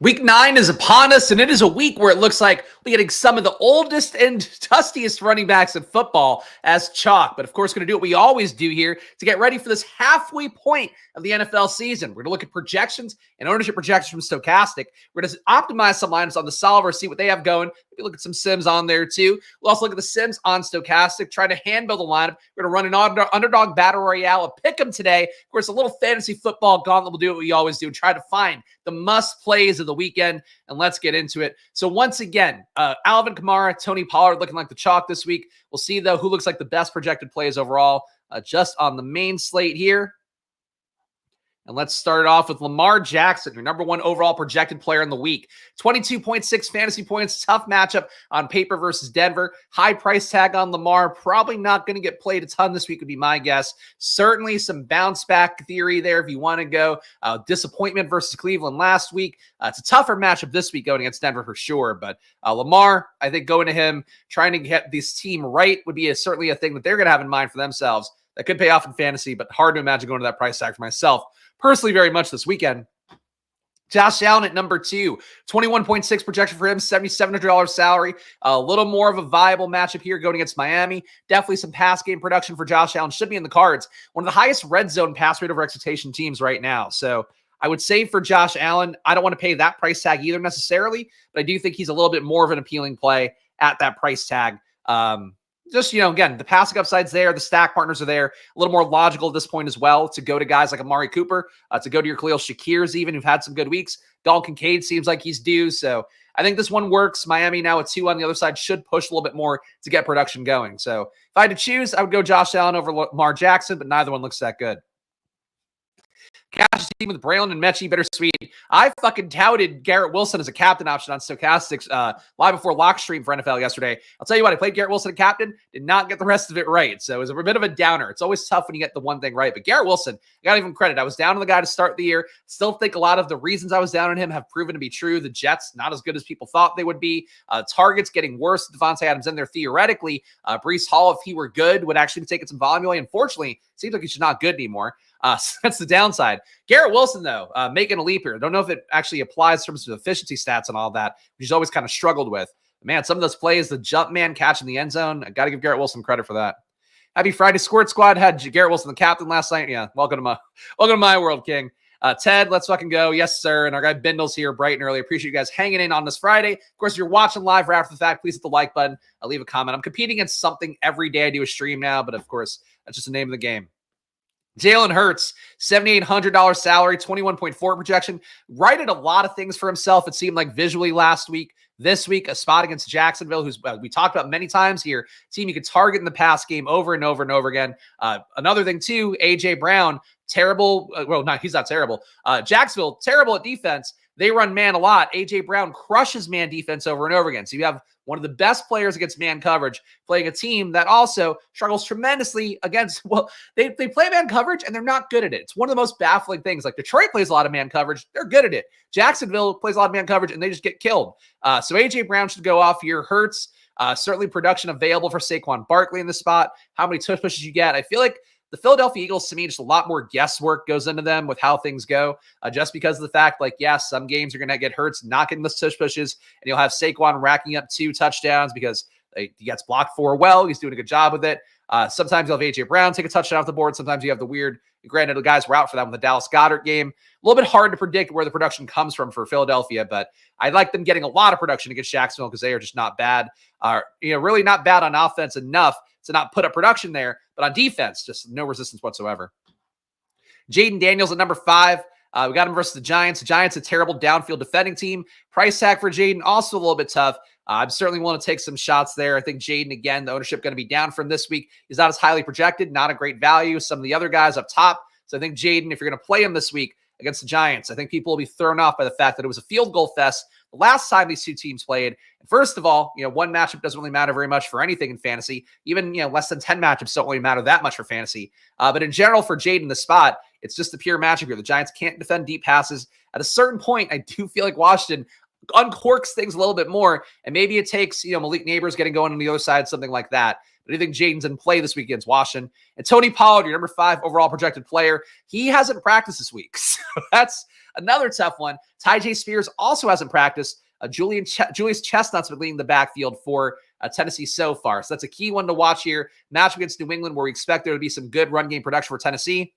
Week 9 is upon us, and it is a week where it looks like we're getting some of the oldest and dustiest running backs in football as chalk. But of course, going to do what we always do here to get ready for this halfway point of the NFL season. We're going to look at projections and ownership projections from Stochastic. We're going to optimize some lineups on the solver, see what they have going. Maybe look at some sims on there too. We'll also look at the sims on Stochastic, try to hand build a lineup. We're going to run an Underdog Battle Royale, a pick 'em today. Of course, a little fantasy football gauntlet. We'll do what we always do, try to find the must plays of the weekend, and let's get into it. So once again, Alvin Kamara, Tony Pollard looking like the chalk this week. We'll see, though, who looks like the best projected plays overall just on the main slate here. And let's start it off with Lamar Jackson, your number one overall projected player in the week. 22.6 fantasy points, tough matchup on paper versus Denver. High price tag on Lamar, probably not going to get played a ton this week would be my guess. Certainly some bounce back theory there if you want to go. Disappointment versus Cleveland last week. It's a tougher matchup this week going against Denver for sure. But Lamar, I think going to him, trying to get this team right would be certainly a thing that they're going to have in mind for themselves. That could pay off in fantasy, but hard to imagine going to that price tag for myself. Personally, very much this weekend. Josh Allen at number 2, 21.6 projection for him, $7,700 salary. A little more of a viable matchup here going against Miami. Definitely some pass game production for Josh Allen. Should be in the cards. One of the highest red zone pass rate over expectation teams right now. So I would say for Josh Allen, I don't want to pay that price tag either necessarily, but I do think he's a little bit more of an appealing play at that price tag. Just, again, the passing upside's there. The stack partners are there. A little more logical at this point as well to go to guys like Amari Cooper, to go to your Khalil Shakirs even, who've had some good weeks. Dalton Kincaid seems like he's due. So I think this one works. Miami now at 2 on the other side should push a little bit more to get production going. So if I had to choose, I would go Josh Allen over Lamar Jackson, but neither one looks that good. Cash team with Braylon and Mechie, bittersweet. I fucking touted Garrett Wilson as a captain option on Stochastics live before lock stream for NFL yesterday. I'll tell you what, I played Garrett Wilson a captain, did not get the rest of it right. So it was a bit of a downer. It's always tough when you get the one thing right. But Garrett Wilson, I got to give him credit. I was down on the guy to start the year. Still think a lot of the reasons I was down on him have proven to be true. The Jets, not as good as people thought they would be. Targets getting worse. Devontae Adams in there theoretically. Breece Hall, if he were good, would actually be taking some volume away. Unfortunately, seems like he's not good anymore. So that's the downside. Garrett Wilson, though, making a leap here. Don't know if it actually applies in terms of efficiency stats and all that, which he's always kind of struggled with. Man, some of those plays, the jump man catch in the end zone, I got to give Garrett Wilson credit for that. Happy Friday, Squirt Squad. Had Garrett Wilson the captain last night. Yeah, welcome to my world, King. Ted, let's fucking go. Yes, sir. And our guy Bindles here bright and early. Appreciate you guys hanging in on this Friday. Of course, if you're watching live or after the fact, please hit the like button. Leave a comment. I'm competing against something every day I do a stream now, but of course, that's just the name of the game. Jalen Hurts, $7,800 salary, 21.4 projection. Righted a lot of things for himself, it seemed like visually last week. This week, a spot against Jacksonville, who's we talked about many times here, team you could target in the pass game over and over and over again. Another thing, too, A.J. Brown, terrible. Well, no, he's not terrible. Jacksonville, terrible at defense. They run man a lot. A.J. Brown crushes man defense over and over again. So you have one of the best players against man coverage playing a team that also struggles tremendously against, well, they play man coverage and they're not good at it. It's one of the most baffling things. Like Detroit plays a lot of man coverage. They're good at it. Jacksonville plays a lot of man coverage and they just get killed. So A.J. Brown should go off here. Hurts, certainly production available for Saquon Barkley in the spot. How many tush pushes you get? I feel like the Philadelphia Eagles, to me, just a lot more guesswork goes into them with how things go, just because of the fact, like, yes, some games you're going to get Hurts not getting the tush pushes, and you'll have Saquon racking up 2 touchdowns because he gets blocked 4 well. He's doing a good job with it. Sometimes you'll have A.J. Brown take a touchdown off the board. Sometimes you have the weird, granted, the guys were out for that with the Dallas Goedert game. A little bit hard to predict where the production comes from for Philadelphia, but I like them getting a lot of production against Jacksonville because they are just not bad. Really not bad on offense enough to not put up production there, but on defense, just no resistance whatsoever. Jaden Daniels at number 5. We got him versus the Giants. The Giants, a terrible downfield defending team. Price tag for Jaden, also a little bit tough. I'm certainly willing to take some shots there. I think Jaden, again, the ownership going to be down from this week. He's not as highly projected, not a great value. Some of the other guys up top. So I think Jaden, if you're going to play him this week against the Giants, I think people will be thrown off by the fact that it was a field goal fest the last time these two teams played. And first of all, one matchup doesn't really matter very much for anything in fantasy. Even, less than 10 matchups don't really matter that much for fantasy. But in general, for Jaden, the spot, it's just a pure matchup here. The Giants can't defend deep passes. At a certain point, I do feel like Washington uncorks things a little bit more, and maybe it takes, Malik Neighbors getting going on the other side, something like that. But I think Jaden's in play this week against Washington. And Tony Pollard, your number 5 overall projected player, he hasn't practiced this week. So that's another tough one. Tyjae Spears also hasn't practiced. Julius Chestnut's been leading the backfield for Tennessee so far. So that's a key one to watch here. Match against New England, where we expect there to be some good run game production for Tennessee.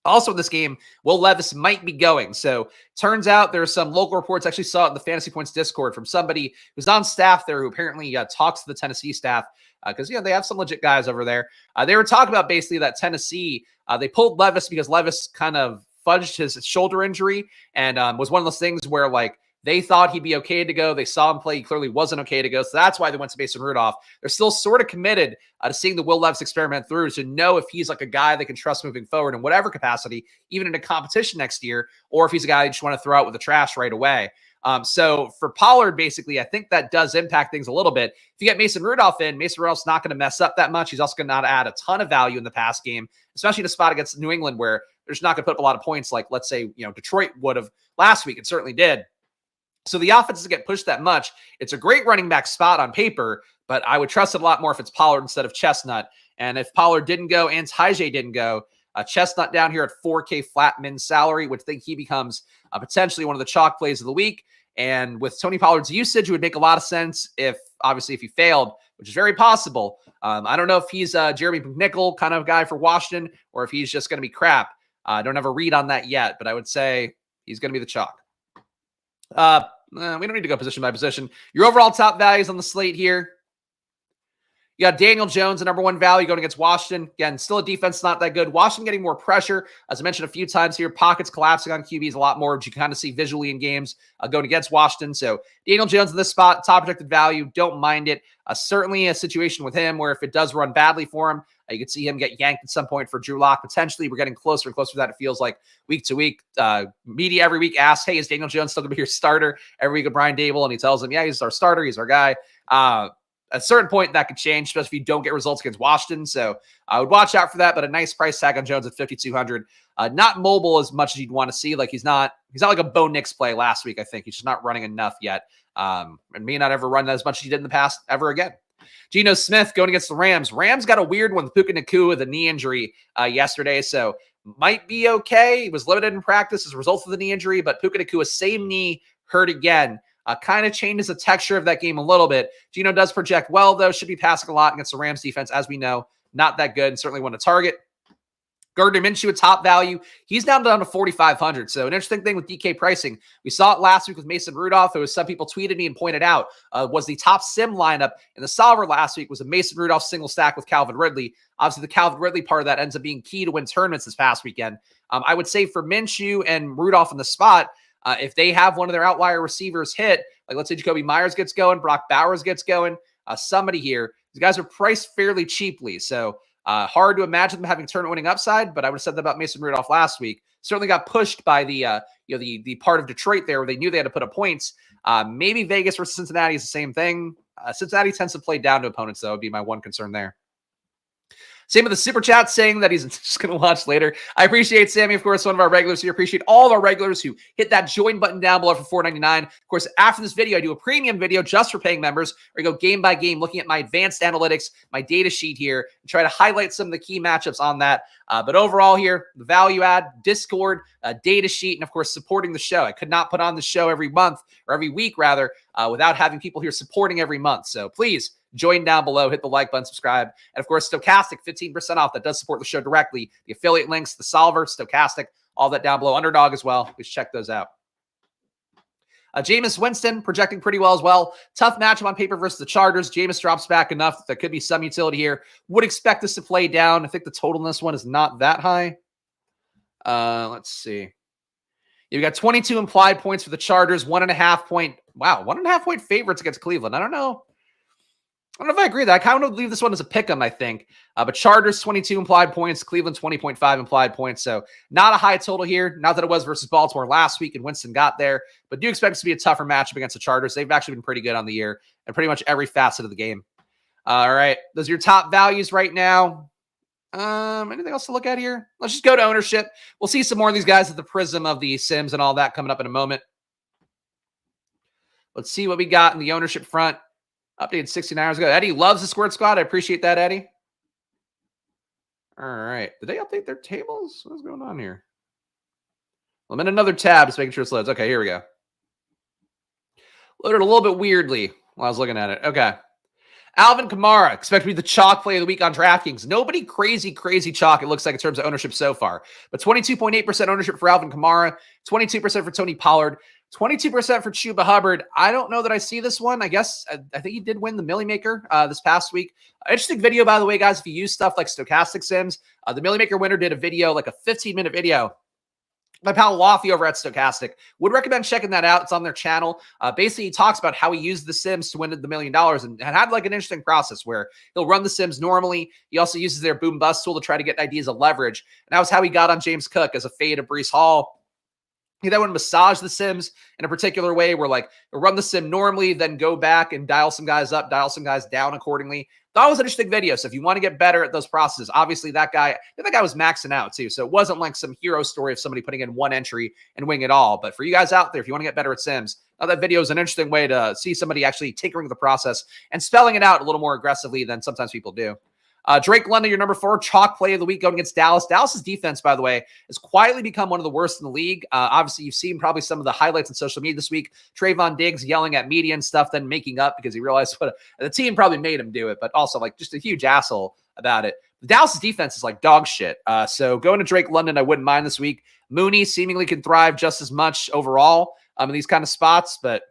Also in this game, Will Levis might be going. So turns out there's some local reports. I actually saw it in the Fantasy Points Discord from somebody who's on staff there who apparently talks to the Tennessee staff because, they have some legit guys over there. They were talking about basically that Tennessee, they pulled Levis because Levis kind of fudged his shoulder injury and was one of those things where they thought he'd be okay to go. They saw him play. He clearly wasn't okay to go. So that's why they went to Mason Rudolph. They're still sort of committed to seeing the Will Levis experiment through to know if he's a guy they can trust moving forward in whatever capacity, even in a competition next year, or if he's a guy they just want to throw out with the trash right away. So for Pollard, basically, I think that does impact things a little bit. If you get Mason Rudolph in, Mason Rudolph's not going to mess up that much. He's also going to not add a ton of value in the pass game, especially in a spot against New England where there's not going to put up a lot of points like, let's say, Detroit would have last week. It certainly did. So the offense doesn't get pushed that much. It's a great running back spot on paper, but I would trust it a lot more if it's Pollard instead of Chestnut. And if Pollard didn't go and Tyjae didn't go, Chestnut down here at $4K flat min salary, would think he becomes potentially one of the chalk plays of the week. And with Tony Pollard's usage, it would make a lot of sense if he failed, which is very possible. I don't know if he's a Jeremy McNichol kind of guy for Washington or if he's just going to be crap. I don't have a read on that yet, but I would say he's going to be the chalk. We don't need to go position by position. Your overall top values on the slate here. You got Daniel Jones, the number 1 value, going against Washington. Again, still a defense not that good. Washington getting more pressure. As I mentioned a few times here, pockets collapsing on QBs a lot more, which you kind of see visually in games going against Washington. So Daniel Jones in this spot, top projected value. Don't mind it. Certainly a situation with him where if it does run badly for him, you could see him get yanked at some point for Drew Lock. Potentially, we're getting closer and closer to that. It feels like week to week. Media every week asks, hey, is Daniel Jones still going to be your starter? Every week with Brian Dable, and he tells them, yeah, he's our starter. He's our guy. At a certain point, that could change, especially if you don't get results against Washington. So I would watch out for that, but a nice price tag on Jones at $5,200. Not mobile as much as you'd want to see. He's not like a Bo Nix play last week, I think. He's just not running enough yet. And may not ever run as much as he did in the past ever again. Geno Smith going against the Rams. Rams got a weird one with Puka Nacua with a knee injury yesterday, so might be okay. He was limited in practice as a result of the knee injury, but Puka Nacua, same knee, hurt again. Kind of changes the texture of that game a little bit. Geno does project well, though. Should be passing a lot against the Rams defense, as we know. Not that good and certainly want to target. Gardner Minshew, a top value. He's down to 4,500. So an interesting thing with DK pricing. We saw it last week with Mason Rudolph. There was some people tweeted me and pointed out was the top sim lineup in the solver last week was a Mason Rudolph single stack with Calvin Ridley. Obviously, the Calvin Ridley part of that ends up being key to win tournaments this past weekend. I would say for Minshew and Rudolph in the spot, if they have one of their outlier receivers hit, like let's say Jacoby Myers gets going, Brock Bowers gets going, somebody here, these guys are priced fairly cheaply. So hard to imagine them having tournament winning upside, but I would have said that about Mason Rudolph last week. Certainly got pushed by the part of Detroit there where they knew they had to put up points. Maybe Vegas versus Cincinnati is the same thing. Cincinnati tends to play down to opponents, though, would be my one concern there. Same with the super chat saying that he's just going to watch later. I appreciate Sammy, of course, one of our regulars here. Appreciate all of our regulars who hit that join button down below for $4.99. Of course, after this video, I do a premium video just for paying members where I go game by game looking at my advanced analytics, my data sheet here, and try to highlight some of the key matchups on that. But overall here, the value add, Discord, data sheet, and of course, supporting the show. I could not put on the show every month or every week, rather, without having people here supporting every month. So please, join down below, hit the like button, subscribe. And of course, Stochastic, 15% off. That does support the show directly. The affiliate links, the solver, Stochastic, all that down below. Underdog as well. Please check those out. Jameis Winston projecting pretty well as well. Tough matchup on paper versus the Chargers. Jameis drops back enough. There could be some utility here. Would expect this to play down. I think the total in this one is not that high. Let's see. You've got 22 implied points for the Chargers. 1.5 point. Wow. 1.5 point favorites against Cleveland. I don't know if I agree with that. I kind of leave this one as a pick 'em, I think. But Chargers, 22 implied points. Cleveland, 20.5 implied points. So not a high total here. Not that it was versus Baltimore last week and Winston got there. But do expect this to be a tougher matchup against the Chargers. They've actually been pretty good on the year and pretty much every facet of the game. All right. Those are your top values right now. Anything else to look at here? Let's just go to ownership. We'll see some more of these guys at the prism of the Sims and all that coming up in a moment. Let's see what we got in the ownership front. Updated 16 hours ago. Eddie loves the Squirt Squad. I appreciate that, Eddie. All right. Did they update their tables? What's going on here? I'm in another tab, just making sure it's loads. Okay, here we go. Loaded a little bit weirdly while I was looking at it. Okay. Alvin Kamara, expect to be the chalk play of the week on DraftKings. Nobody crazy chalk, it looks like, in terms of ownership so far. But 22.8% ownership for Alvin Kamara, 22% for Tony Pollard, 22% for Chuba Hubbard. I don't know that I see this one. I guess I think he did win the Millie Maker this past week. Interesting video, by the way, guys. If you use stuff like Stochastic Sims, the Millie Maker winner did a video, like a 15-minute video. My pal Lofty over at Stochastic would recommend checking that out. It's on their channel. Basically, he talks about how he used the Sims to win the $1 million and had like an interesting process where he'll run the Sims normally. He also uses their boom bust tool to try to get ideas of leverage. And that was how he got on James Cook as a fade of Breece Hall. He then would massage the Sims in a particular way where, like, run the Sim normally, then go back and dial some guys up, dial some guys down accordingly. That was an interesting video. So if you want to get better at those processes, obviously that guy was maxing out too. So it wasn't like some hero story of somebody putting in one entry and winning it all. But for you guys out there, if you want to get better at Sims, that video is an interesting way to see somebody actually tinkering the process and spelling it out a little more aggressively than sometimes people do. Drake London, your number 4 chalk play of the week going against Dallas. Dallas's defense, by the way, has quietly become one of the worst in the league. Obviously, you've seen probably some of the highlights on social media this week. Trayvon Diggs yelling at media and stuff, then making up because he realized what the team probably made him do it, but also like just a huge asshole about it. Dallas's defense is like dog shit. So going to Drake London, I wouldn't mind this week. Mooney seemingly can thrive just as much overall in these kind of spots, but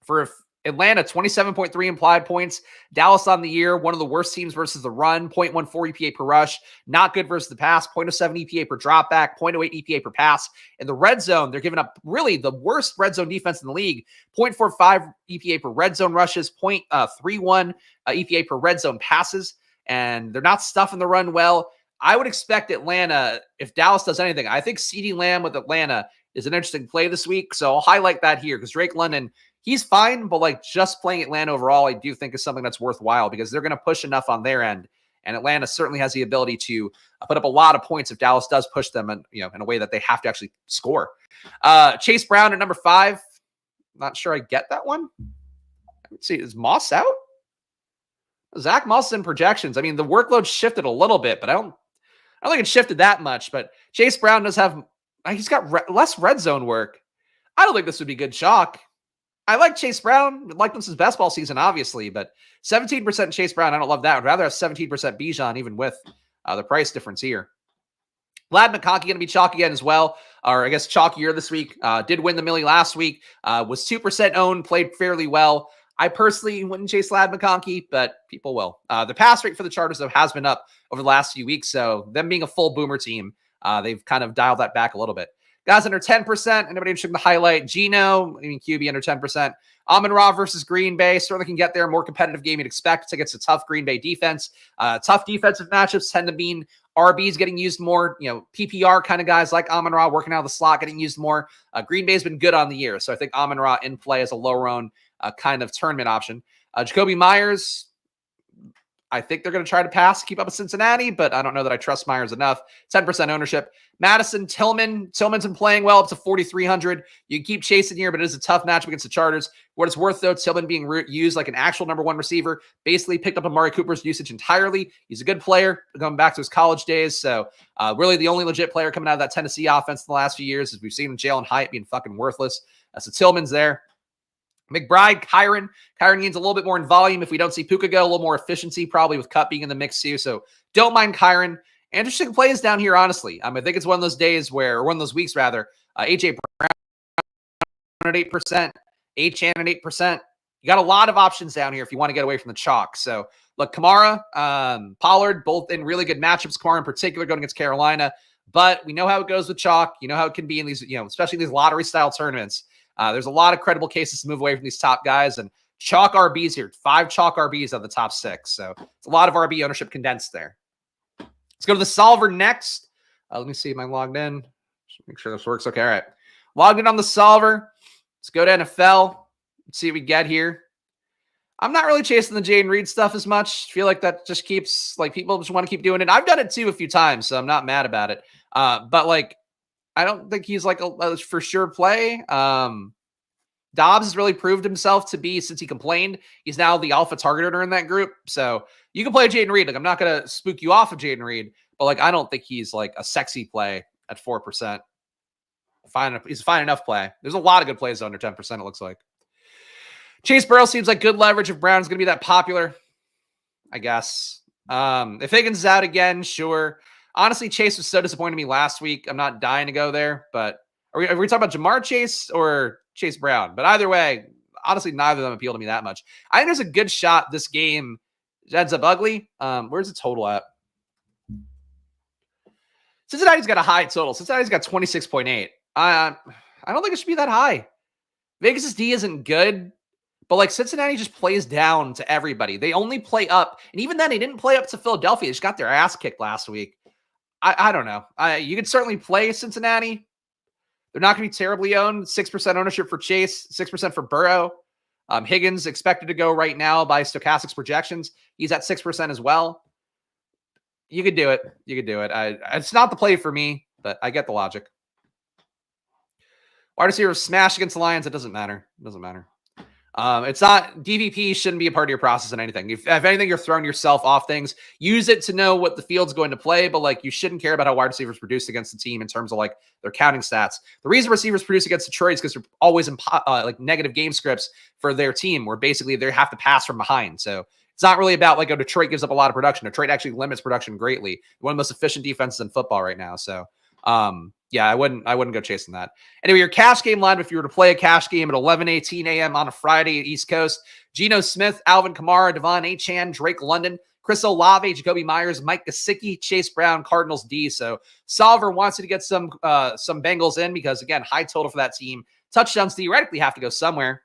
for Atlanta, 27.3 implied points. Dallas on the year, one of the worst teams versus the run, 0.14 EPA per rush. Not good versus the pass, 0.07 EPA per dropback, 0.08 EPA per pass. In the red zone, they're giving up really the worst red zone defense in the league, 0.45 EPA per red zone rushes, 0.31 EPA per red zone passes, and they're not stuffing the run well. I would expect Atlanta, if Dallas does anything, I think CeeDee Lamb with Atlanta is an interesting play this week. So I'll highlight that here because Drake London, he's fine, but like just playing Atlanta overall, I do think is something that's worthwhile because they're going to push enough on their end. And Atlanta certainly has the ability to put up a lot of points if Dallas does push them in a way that they have to actually score. Chase Brown at number 5. Not sure I get that one. Let's see. Is Moss out? Zach Moss is in projections. I mean, the workload shifted a little bit, but I don't think it shifted that much. But Chase Brown does have, he's got less red zone work. I don't think this would be good chalk. I like Chase Brown. I like this is best ball season, obviously, but 17% Chase Brown, I don't love that. I'd rather have 17% Bijan, even with the price difference here. Vlad McConkey going to be chalk again as well, or I guess chalkier this week. Did win the Millie last week. Was 2% owned, played fairly well. I personally wouldn't chase Vlad McConkey, but people will. The pass rate for the Chargers, though, has been up over the last few weeks, so them being a full boomer team, they've kind of dialed that back a little bit. Guys under 10%. Anybody interested in the highlight? Geno, QB under 10%. Amon-Ra versus Green Bay. Certainly can get there. More competitive game you'd expect. It's against a tough Green Bay defense. Tough defensive matchups tend to mean RBs getting used more. PPR kind of guys like Amon-Ra working out of the slot getting used more. Green Bay's been good on the year. So I think Amon-Ra in play as a low-owned kind of tournament option. Jacoby Myers, I think they're going to try to pass, keep up with Cincinnati, but I don't know that I trust Myers enough. 10% ownership. Madison, Tillman's been playing well up to 4,300. You can keep chasing here, but it is a tough matchup against the Chargers. What it's worth, though, Tillman being used like an actual number 1 receiver, basically picked up Amari Cooper's usage entirely. He's a good player going back to his college days. So really the only legit player coming out of that Tennessee offense in the last few years is we've seen Jalen Hyatt being fucking worthless. So Tillman's there. McBride, Kyron needs a little bit more in volume. If we don't see Puka go, a little more efficiency, probably with Cup being in the mix too. So don't mind Kyron. Interesting plays down here, honestly. I think it's one of those days or one of those weeks rather. AJ Brown at 8%, Achane at 8%. You got a lot of options down here if you want to get away from the chalk. So look, Kamara, Pollard, both in really good matchups. Kamara in particular going against Carolina. But we know how it goes with chalk. You know how it can be in these, especially these lottery style tournaments. There's a lot of credible cases to move away from these top guys, and chalk RBs here, 5 chalk RBs of the top 6. So it's a lot of RB ownership condensed there. Let's go to the solver next. Let me see. Am I logged in? Just make sure this works. Okay. All right. Logged in on the solver. Let's go to NFL. Let's see what we get here. I'm not really chasing the Jayden Reed stuff as much. I feel like that just keeps, people just want to keep doing it. I've done it too a few times, so I'm not mad about it. But I don't think he's a for sure play. Dobbs has really proved himself to be, since he complained, he's now the alpha targeter in that group. So you can play Jaden Reed. Like, I'm not going to spook you off of Jaden Reed, but like, I don't think he's like a sexy play at 4%. He's a fine enough play. There's a lot of good plays under 10%, it looks like. Chase Burrow seems like good leverage if Brown's going to be that popular, I guess. If Higgins is out again, sure. Honestly, Chase was so disappointing me last week. I'm not dying to go there, but are we talking about Jamar Chase or Chase Brown? But either way, honestly, neither of them appeal to me that much. I think there's a good shot this game ends up ugly. Where's the total at? Cincinnati's got a high total. Cincinnati's got 26.8. I don't think it should be that high. Vegas' D isn't good, but like Cincinnati just plays down to everybody. They only play up. And even then, they didn't play up to Philadelphia. They just got their ass kicked last week. I don't know. You could certainly play Cincinnati. They're not going to be terribly owned. 6% ownership for Chase, 6% for Burrow. Higgins expected to go right now by Stochastics projections. He's at 6% as well. You could do it. You could do it. It's not the play for me, but I get the logic. Wide receiver smash against the Lions. It doesn't matter. It doesn't matter. It's not, DVP shouldn't be a part of your process in anything. If anything, you're throwing yourself off things. Use it to know what the field's going to play, but like you shouldn't care about how wide receivers produce against the team in terms of like their counting stats. The reason receivers produce against Detroit is because they're always in like negative game scripts for their team, where basically they have to pass from behind. So it's not really about like, oh, Detroit gives up a lot of production. Detroit actually limits production greatly. One of the most efficient defenses in football right now. So yeah, I wouldn't go chasing that. Anyway, your cash game line, if you were to play a cash game at 11:18 a.m. on a Friday at East Coast, Geno Smith, Alvin Kamara, Devon Achane, Drake London, Chris Olave, Jacoby Myers, Mike Gesicki, Chase Brown, Cardinals D. So Solver wants you to get some Bengals in because, again, high total for that team. Touchdowns theoretically have to go somewhere.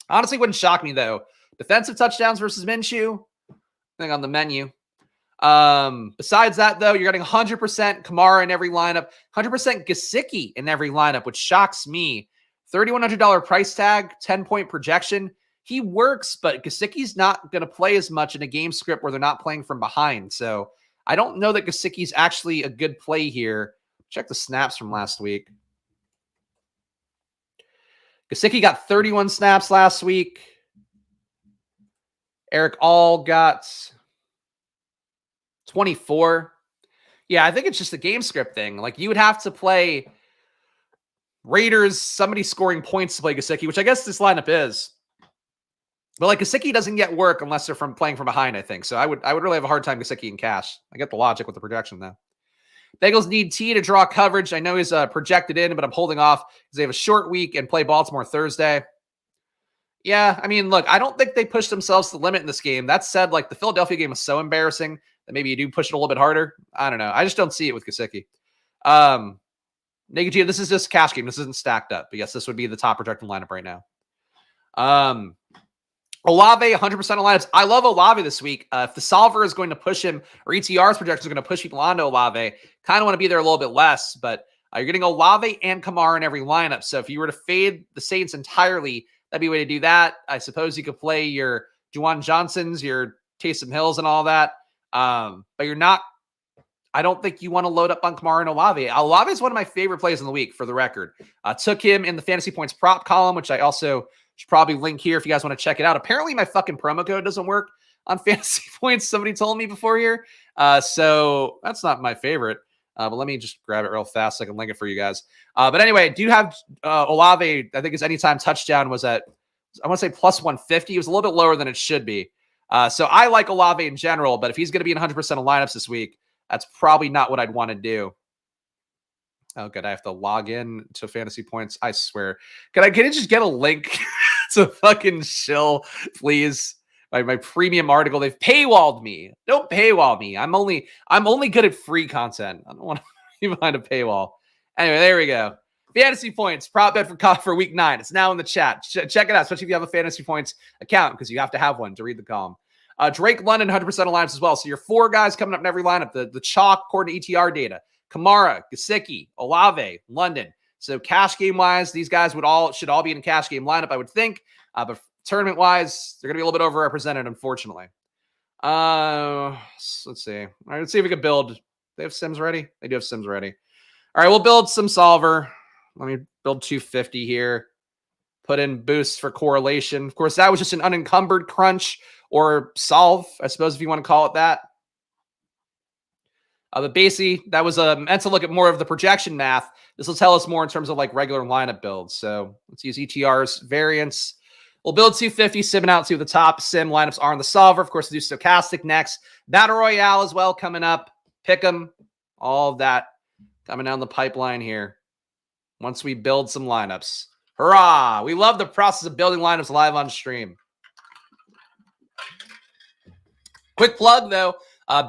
Honestly, wouldn't shock me, though. Defensive touchdowns versus Minshew, I think on the menu. Besides that, though, you're getting 100% Kamara in every lineup, 100% Gesicki in every lineup, which shocks me. $3,100 price tag, 10-point projection. He works, but Gesicki's not going to play as much in a game script where they're not playing from behind. So I don't know that Gesicki's actually a good play here. Check the snaps from last week. Gesicki got 31 snaps last week. Eric All got 24. Yeah, I think it's just a game script thing. Like, you would have to play Raiders, somebody scoring points to play Gesicki, which I guess this lineup is. But like, Gesicki doesn't get work unless they're playing from behind, I think. So I would really have a hard time Gesicki in cash. I get the logic with the projection, though. Bengals need T to draw coverage. I know he's projected in, but I'm holding off because they have a short week and play Baltimore Thursday. Yeah, I mean, look, I don't think they pushed themselves to the limit in this game. That said, like, the Philadelphia game was so embarrassing that maybe you do push it a little bit harder. I don't know. I just don't see it with Gesicki. Naked Gio, this is just a cash game. This isn't stacked up. But yes, this would be the top projected lineup right now. Olave, 100% of lineups. I love Olave this week. If the solver is going to push him, or ETR's projections are going to push people onto Olave, kind of want to be there a little bit less. But you're getting Olave and Kamara in every lineup. So if you were to fade the Saints entirely, that'd be a way to do that. I suppose you could play your Juwan Johnsons, your Taysom Hills and all that. But you're not, I don't think you want to load up on Kamara and Olave. Olave is one of my favorite plays in the week, for the record. Took him in the fantasy points prop column, which I also should probably link here if you guys want to check it out. Apparently my fucking promo code doesn't work on fantasy points. Somebody told me before here. So that's not my favorite. But let me just grab it real fast so I can link it for you guys. But anyway, I do have Olave. I think his anytime touchdown was at, I want to say plus 150. It was a little bit lower than it should be. So I like Olave in general, but if he's going to be in 100% of lineups this week, that's probably not what I'd want to do. Oh, good. I have to log in to fantasy points. I swear. Can I just get a link to fucking shill, please? My premium article. They've paywalled me. Don't paywall me. I'm only good at free content. I don't want to be behind a paywall. Anyway, there we go. Fantasy points, prop bet for week 9. It's now in the chat. Check it out, especially if you have a fantasy points account, because you have to have one to read the column. Drake London, 100% of lineups as well. So your 4 guys coming up in every lineup. The chalk according to ETR data. Kamara, Gesicki, Olave, London. So cash game wise, these guys should all be in a cash game lineup, I would think. But tournament wise, they're going to be a little bit overrepresented, unfortunately. Let's see. All right, let's see if we can build. They have Sims ready? They do have Sims ready. All right, we'll build some solver. Let me build 250 here. put in boosts for correlation. Of course, that was just an unencumbered crunch or solve, I suppose, if you want to call it that. But basically, that was meant to look at more of the projection math. This will tell us more in terms of like regular lineup builds. So let's use ETR's variance. We'll build 250, simming out to the top. Sim lineups are on the solver. Of course, we'll do stochastic next. Battle Royale as well coming up. Pick 'em. All of that coming down the pipeline here once we build some lineups. Hurrah! We love the process of building lineups live on stream. Quick plug, though.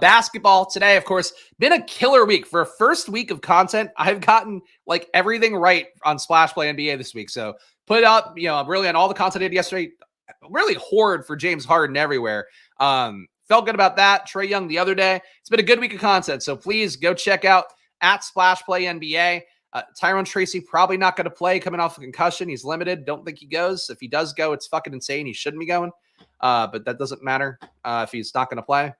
Basketball today, of course, been a killer week. For a first week of content, I've gotten like everything right on Splash Play NBA this week. So put up, really on all the content I did yesterday, really hoard for James Harden everywhere. Felt good about that. Trae Young the other day. It's been a good week of content. So please go check out at Splash Play NBA. Tyrone Tracy probably not going to play coming off a concussion. He's limited. Don't think he goes. If he does go, it's fucking insane. He shouldn't be going. But that doesn't matter if he's not going to play.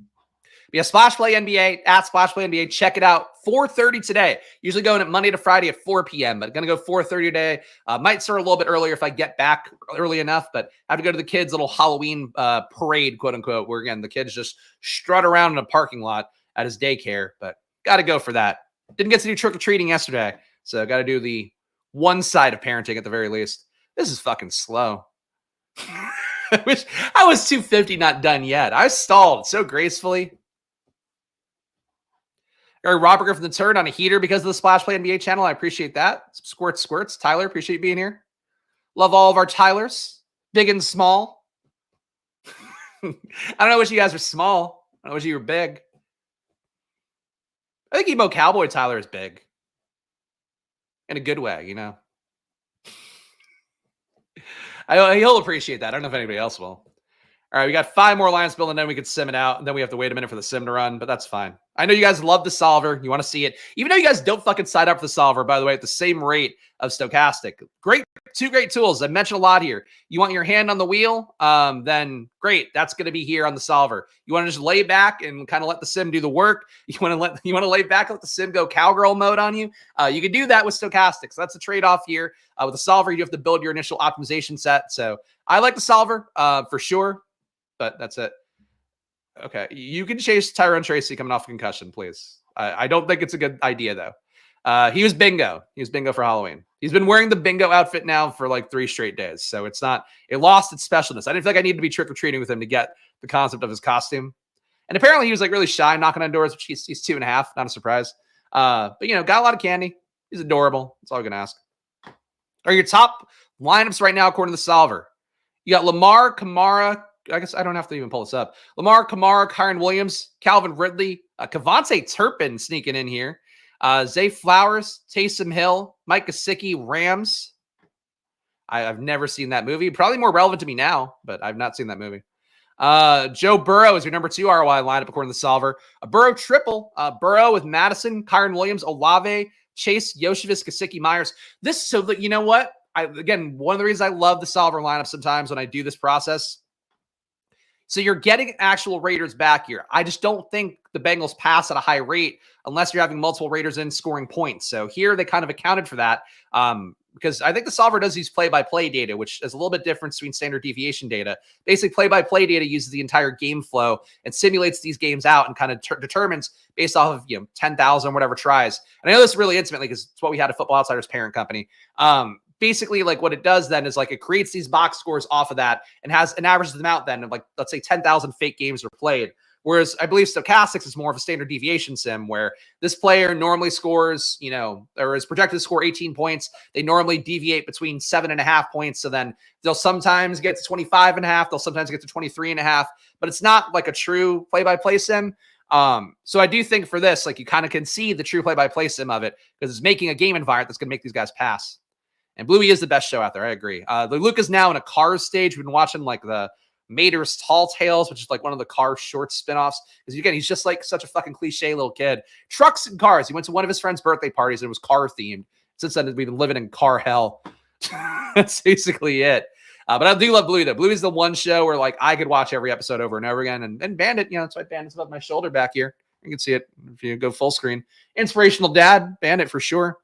But yeah, Splash Play NBA, at Splash Play NBA. Check it out. 4:30 today. Usually going at Monday to Friday at 4 p.m., but going to go 4:30 today. Might start a little bit earlier if I get back early enough, but I have to go to the kids' little Halloween parade, quote unquote, where again, the kids just strut around in a parking lot at his daycare, but got to go for that. Didn't get to do trick-or-treating yesterday, so got to do the one side of parenting at the very least. This is fucking slow. I wish I was 250 not done yet. I stalled so gracefully. Robert from the turn on a heater because of the Splash Play NBA channel. I appreciate that. Some squirts. Tyler, appreciate you being here. Love all of our Tylers, big and small. I don't know which you guys are small. I don't know which you were big. I think Emo Cowboy Tyler is big. In a good way, He'll appreciate that. I don't know if anybody else will. All right, we got 5 more lines built, and then we could sim it out, and then we have to wait a minute for the sim to run, but that's fine. I know you guys love the solver. You want to see it. Even though you guys don't fucking sign up for the solver, by the way, at the same rate of stochastic. Two great tools. I mentioned a lot here. You want your hand on the wheel? Then great. That's going to be here on the solver. You want to just lay back and kind of let the sim do the work. You want to lay back and let the sim go cowgirl mode on you. You can do that with stochastic. So that's a trade-off here. With the solver, you have to build your initial optimization set. So I like the solver for sure, but that's it. Okay, you can chase Tyrone Tracy coming off a concussion, please. I don't think it's a good idea, though. He was bingo. He was bingo for Halloween. He's been wearing the bingo outfit now for like 3 straight days. So it lost its specialness. I didn't feel like I needed to be trick-or-treating with him to get the concept of his costume. And apparently he was like really shy knocking on doors, which he's 2.5, not a surprise. But got a lot of candy. He's adorable. That's all I'm going to ask. Are your top lineups right now according to the solver? You got Lamar, Kamara. I guess I don't have to even pull this up. Lamar, Kamara, Kyron Williams, Calvin Ridley, Kavonte Turpin sneaking in here. Zay Flowers, Taysom Hill, Mike Gesicki, Rams. I've never seen that movie. Probably more relevant to me now, but I've not seen that movie. Joe Burrow is your number 2 ROI lineup according to the solver. A Burrow triple. Burrow with Madison, Kyron Williams, Olave, Chase, Yoshivas, Gesicki, Myers. You know what? Again, one of the reasons I love the solver lineup sometimes when I do this process. So you're getting actual Raiders back here. I just don't think the Bengals pass at a high rate unless you're having multiple Raiders in scoring points. So here they kind of accounted for that because I think the solver does use play-by-play data, which is a little bit different between standard deviation data. Basically, play-by-play data uses the entire game flow and simulates these games out and kind of determines based off of 10,000 whatever tries. And I know this really intimately because it's what we had at Football Outsiders parent company. Basically, like what it does then is like it creates these box scores off of that and averages them out then of like, let's say 10,000 fake games are played. Whereas I believe stochastics is more of a standard deviation sim where this player normally scores, or is projected to score 18 points. They normally deviate between 7.5 points. So then they'll sometimes get to 25.5. They'll sometimes get to 23.5, but it's not like a true play-by-play sim. So I do think for this, like you kind of can see the true play-by-play sim of it because it's making a game environment that's going to make these guys pass. And Bluey is the best show out there. I agree. The Luke is now in a Cars stage. We've been watching like the Mater's Tall Tales, which is like one of the Cars short spinoffs. Because again, he's just like such a fucking cliche little kid. Trucks and cars. He went to one of his friend's birthday parties and it was car themed. Since then, we've been living in car hell. That's basically it. But I do love Bluey though. Bluey is the one show where like I could watch every episode over and over again. And Bandit, that's why Bandit's above my shoulder back here. You can see it if you go full screen. Inspirational dad, Bandit for sure.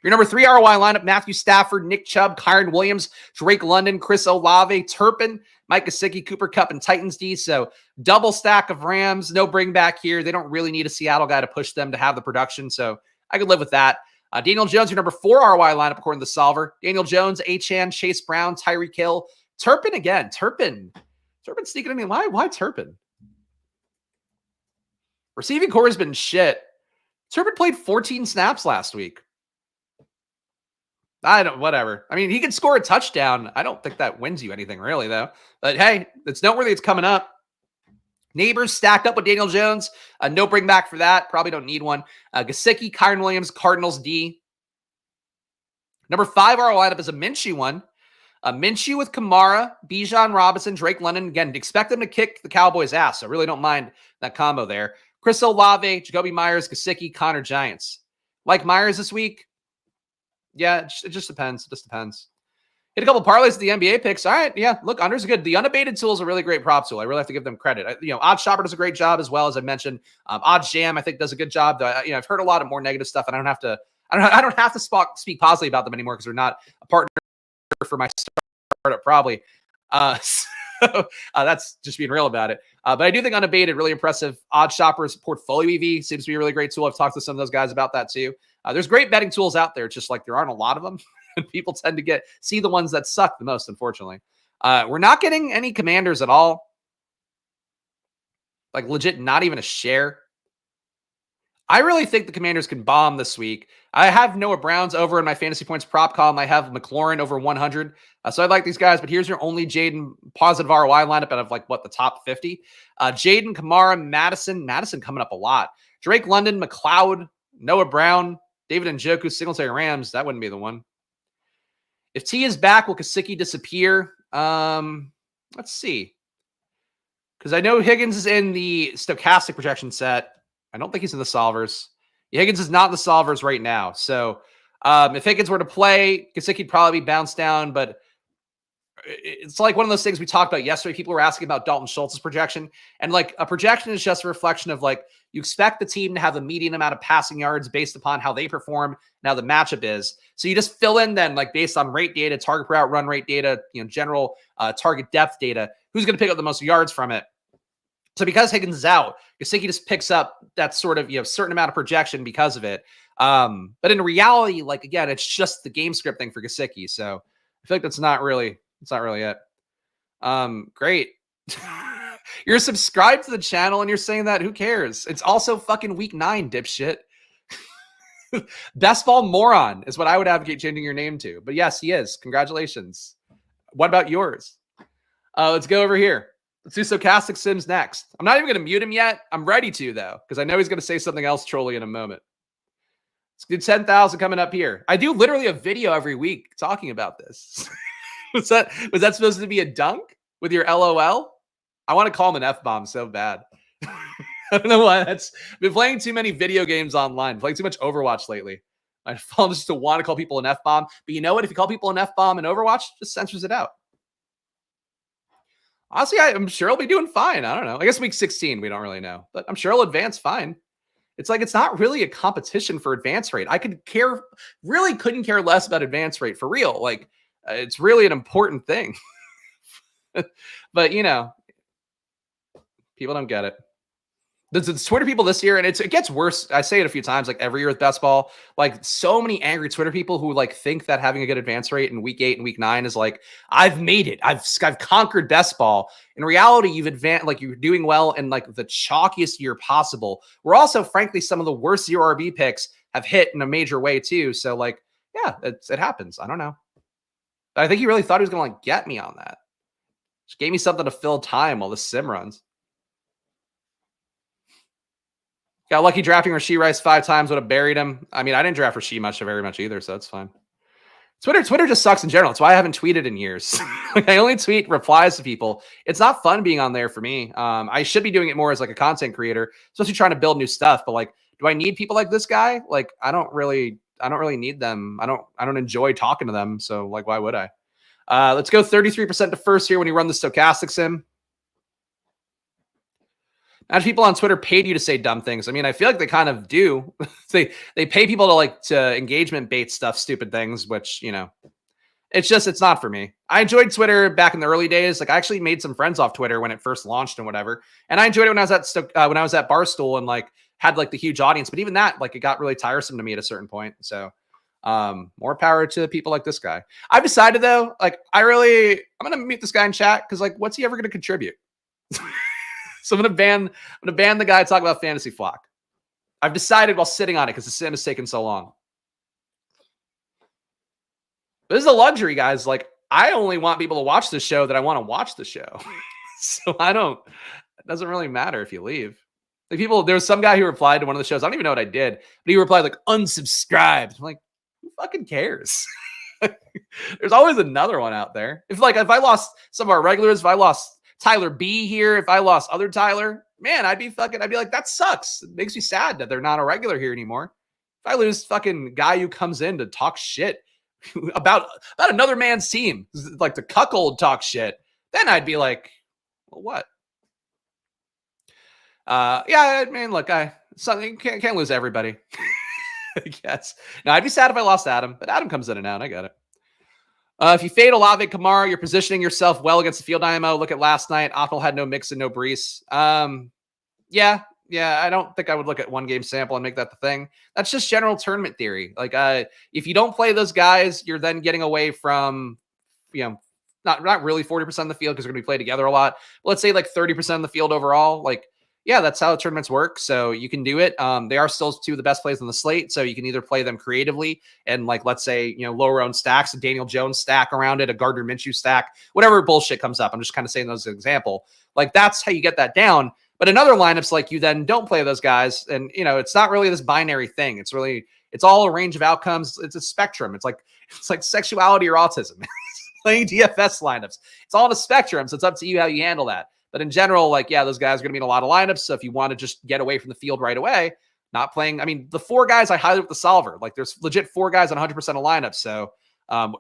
Your number 3 ROI lineup, Matthew Stafford, Nick Chubb, Kyron Williams, Drake London, Chris Olave, Turpin, Mike Gesicki, Cooper Kupp, and Titans D. So double stack of Rams, no bring back here. They don't really need a Seattle guy to push them to have the production. So I could live with that. Daniel Jones, your number 4 ROI lineup, according to the solver. Daniel Jones, Achane, Chase Brown, Tyreek Hill, Turpin again. Turpin sneaking in. Why Turpin? Receiving core has been shit. Turpin played 14 snaps last week. Whatever. I mean, he could score a touchdown. I don't think that wins you anything really, though. But hey, it's noteworthy. It's coming up. Neighbors stacked up with Daniel Jones. No bring back for that. Probably don't need one. Gesicki, Kyron Williams, Cardinals D. Number 5 ROI lineup is a Minshew one. Minshew with Kamara, Bijan Robinson, Drake London. Again, expect them to kick the Cowboys' ass. So really don't mind that combo there. Chris Olave, Jacoby Myers, Gesicki, Connor Giants. Like Myers this week? Yeah, it just depends. It just depends. Hit a couple parlays at the NBA picks. All right, yeah, look, unders are good. The unabated tool is a really great prop tool. I really have to give them credit. Odds Shopper does a great job as well, as I mentioned. Odds Jam, I think, does a good job. I've heard a lot of more negative stuff, and I don't have to speak positively about them anymore because they're not a partner for my startup, probably. So that's just being real about it. But I do think unabated, really impressive. Odds Shopper's Portfolio EV seems to be a really great tool. I've talked to some of those guys about that too. There's great betting tools out there. It's just like there aren't a lot of them. And people tend to see the ones that suck the most, unfortunately. We're not getting any Commanders at all. Like legit, not even a share. I really think the Commanders can bomb this week. I have Noah Browns over in my fantasy points prop column. I have McLaurin over 100. So I like these guys, but here's your only Jaden positive ROI lineup out of the top 50. Jaden, Kamara, Madison coming up a lot. Drake London, McLeod, Noah Brown, David Njoku, Singletary Rams. That wouldn't be the one. If T is back, will Gesicki disappear? Let's see. Because I know Higgins is in the stochastic projection set. I don't think he's in the solvers. Yeah, Higgins is not in the solvers right now. So if Higgins were to play, Gesicki would probably be bounced down. But it's like one of those things we talked about yesterday. People were asking about Dalton Schultz's projection. And a projection is just a reflection of you expect the team to have a median amount of passing yards based upon how they perform and how the matchup is. So you just fill in then based on rate data, target per out run rate data, general target depth data, who's going to pick up the most yards from it. So because Higgins is out, Gesicki just picks up that sort of certain amount of projection because of it. But in reality, again, it's just the game script thing for Gesicki. So I feel like that's not really it. Great. You're subscribed to the channel and you're saying that. Who cares? It's also fucking week 9, dipshit. Best ball moron is what I would advocate changing your name to. But yes, he is. Congratulations. What about yours? Let's go over here. Let's do Stochastic Sims next. I'm not even going to mute him yet. I'm ready to, though, because I know he's going to say something else trolly in a moment. Let's do 10,000 coming up here. I do literally a video every week talking about this. Was that supposed to be a dunk with your LOL? I want to call him an F-bomb so bad. I don't know why. I've been playing too many video games online, playing too much Overwatch lately. I fall just to want to call people an F-bomb. But you know what? If you call people an F-bomb in Overwatch, it just censors it out. Honestly, I'm sure he'll be doing fine. I don't know. I guess week 16, we don't really know. But I'm sure he'll advance fine. It's it's not really a competition for advance rate. I couldn't care less about advance rate for real. It's really an important thing. But, people don't get it. The Twitter people this year, and it gets worse. I say it a few times, every year with best ball, so many angry Twitter people who think that having a good advance rate in week 8 and week 9 is I've made it. I've conquered best ball. In reality, you've advanced, you're doing well in the chalkiest year possible. We're also, frankly, some of the worst 0 RB picks have hit in a major way too. So yeah, it happens. I don't know. But I think he really thought he was going to get me on that. Just gave me something to fill time while the sim runs. Got lucky drafting Rashee Rice 5 times, would have buried him. I mean, I didn't draft Rashee very much either, so that's fine. Twitter just sucks in general. That's why I haven't tweeted in years. I only tweet replies to people. It's not fun being on there for me. I should be doing it more as a content creator, especially trying to build new stuff. But do I need people like this guy? I don't really need them. I don't enjoy talking to them. So why would I? Let's go 33% to first here when you run the Stochastic Sim. As people on Twitter paid you to say dumb things. I mean, I feel like they kind of do. they pay people to engagement bait stuff, stupid things, which, you know, it's not for me. I enjoyed Twitter back in the early days. Like I actually made some friends off Twitter when it first launched and whatever. And I enjoyed it when I was at Barstool and like had like the huge audience. But even that, like it got really tiresome to me at a certain point. So more power to people like this guy. I've decided though, like I'm gonna meet this guy in chat because like what's he ever gonna contribute? So I'm gonna ban the guy talking about fantasy flock. I've decided while sitting on it because the sim has taken so long. This is a luxury, guys. Like, I only want people to watch the show that I want to watch the show. So it doesn't really matter if you leave. Like there was some guy who replied to one of the shows. I don't even know what I did, but he replied like unsubscribed. I'm like, who fucking cares? There's always another one out there. If I lost some of our regulars, if I lost Tyler B here, if I lost other Tyler, man, I'd be like, that sucks. It makes me sad that they're not a regular here anymore. If I lose fucking guy who comes in to talk shit about another man's team, like the cuckold talk shit, then I'd be like, well, what? Yeah, I mean, look, can't lose everybody. I guess. Now, I'd be sad if I lost Adam, but Adam comes in and out. I got it. If you fade Olave Kamara, you're positioning yourself well against the field IMO. Look at last night. Optimal had no Mixon, no Brees. Yeah, I don't think I would look at one game sample and make that the thing. That's just general tournament theory. Like, if you don't play those guys, you're then getting away from, not really 40% of the field because they're going to be played together a lot. But let's say like 30% of the field overall. Like, yeah, that's how the tournaments work. So you can do it. They are still two of the best plays on the slate. So you can either play them creatively and like, let's say, lower owned stacks, a Daniel Jones stack around it, a Gardner Minshew stack, whatever bullshit comes up. I'm just kind of saying those as an example. Like that's how you get that down. But in other lineups, like you then don't play those guys. And, it's not really this binary thing. It's all a range of outcomes. It's a spectrum. It's like sexuality or autism. Playing DFS lineups. It's all in a spectrum. So it's up to you how you handle that. But in general, like, yeah, those guys are going to be in a lot of lineups. So if you want to just get away from the field right away, not playing, I mean, the four guys I highlighted with the solver, like there's legit four guys on 100% of lineups. So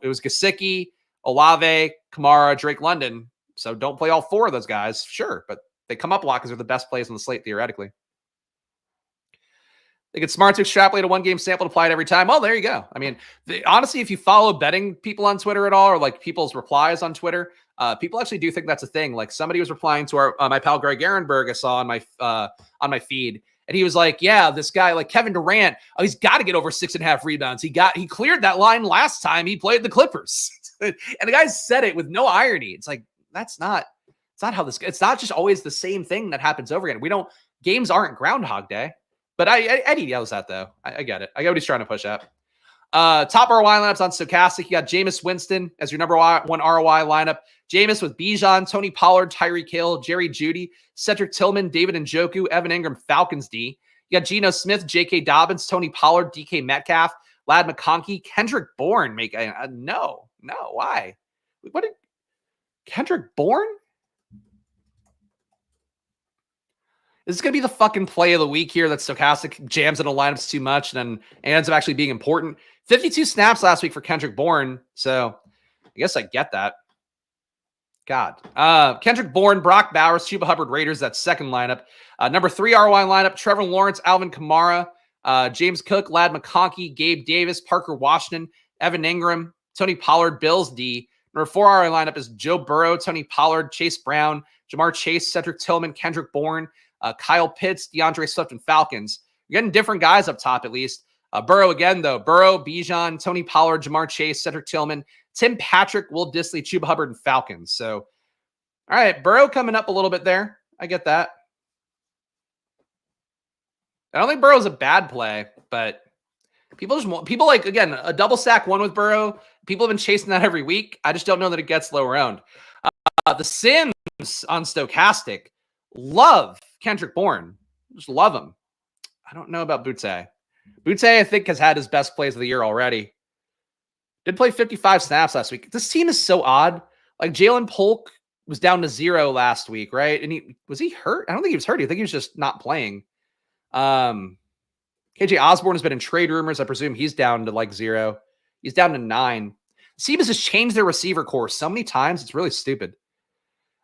it was Gesicki, Olave, Kamara, Drake London. So don't play all four of those guys. Sure. But they come up a lot because they're the best plays on the slate, theoretically. I think it's smart to extrapolate a one-game sample to apply it every time. Well, there you go. I mean, honestly, if you follow betting people on Twitter at all, or like people's replies on Twitter, people actually do think that's a thing. Like somebody was replying to my pal Greg Ehrenberg I saw on my feed, and he was like, "Yeah, this guy like Kevin Durant, he's got to get over 6.5 rebounds. He cleared that line last time he played the Clippers." And the guy said it with no irony. It's like it's not how this. It's not just always the same thing that happens over again. Games aren't Groundhog Day. But Eddie yells that though. I get it. I get what he's trying to push at. Top ROI lineups on Stochastic. You got Jameis Winston as your number one ROI lineup. Jameis with Bijan, Tony Pollard, Tyreek Hill, Jerry Jeudy, Cedric Tillman, David Njoku, Evan Ingram, Falcons D. You got Geno Smith, J.K. Dobbins, Tony Pollard, DK Metcalf, Ladd McConkey, Kendrick Bourne. No. Why? What did Kendrick Bourne? This is going to be the fucking play of the week here that Stochastic jams in the lineups too much and then ends up actually being important. 52 snaps last week for Kendrick Bourne. So I guess I get that. God. Kendrick Bourne, Brock Bowers, Chuba Hubbard, Raiders, that second lineup. Number 3 ROI lineup, Trevor Lawrence, Alvin Kamara, James Cook, Ladd McConkey, Gabe Davis, Parker Washington, Evan Ingram, Tony Pollard, Bills D. Number 4 ROI lineup is Joe Burrow, Tony Pollard, Chase Brown, Jamar Chase, Cedric Tillman, Kendrick Bourne, Kyle Pitts, DeAndre Swift, and Falcons. You're getting different guys up top, at least. Burrow again, though. Burrow, Bijan, Tony Pollard, Jamar Chase, Cedric Tillman, Tim Patrick, Will Dissly, Chuba Hubbard, and Falcons. So, all right, Burrow coming up a little bit there. I get that. I don't think Burrow's a bad play, but people like, again, a double stack one with Burrow. People have been chasing that every week. I just don't know that it gets low round. The Sims on Stochastic love Kendrick Bourne. Just love him. I don't know about Butte. Butte, I think, has had his best plays of the year already. Did play 55 snaps last week. This team is so odd. Like, Jalen Polk was down to 0 last week, right? And was he hurt? I don't think he was hurt. I think he was just not playing. KJ Osborne has been in trade rumors. I presume he's down to like 0. He's down to 9. Seamus has changed their receiver core so many times. It's really stupid.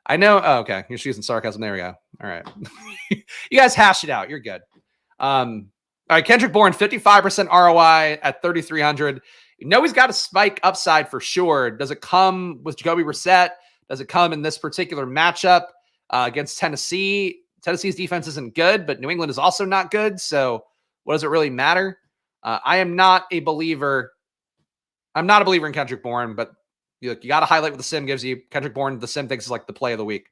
I know. Oh, okay. You're using sarcasm. There we go. All All right. You guys hash it out. You're good. All right. Kendrick Bourne, 55% ROI at 3,300. You know he's got a spike upside for sure. Does it come with Jacoby Brissett? Does it come in this particular matchup against Tennessee? Tennessee's defense isn't good, but New England is also not good. So what does it really matter? I am not a believer. I'm not a believer in Kendrick Bourne, but you got to highlight what the sim gives you. Kendrick Bourne, the sim thinks is like the play of the week.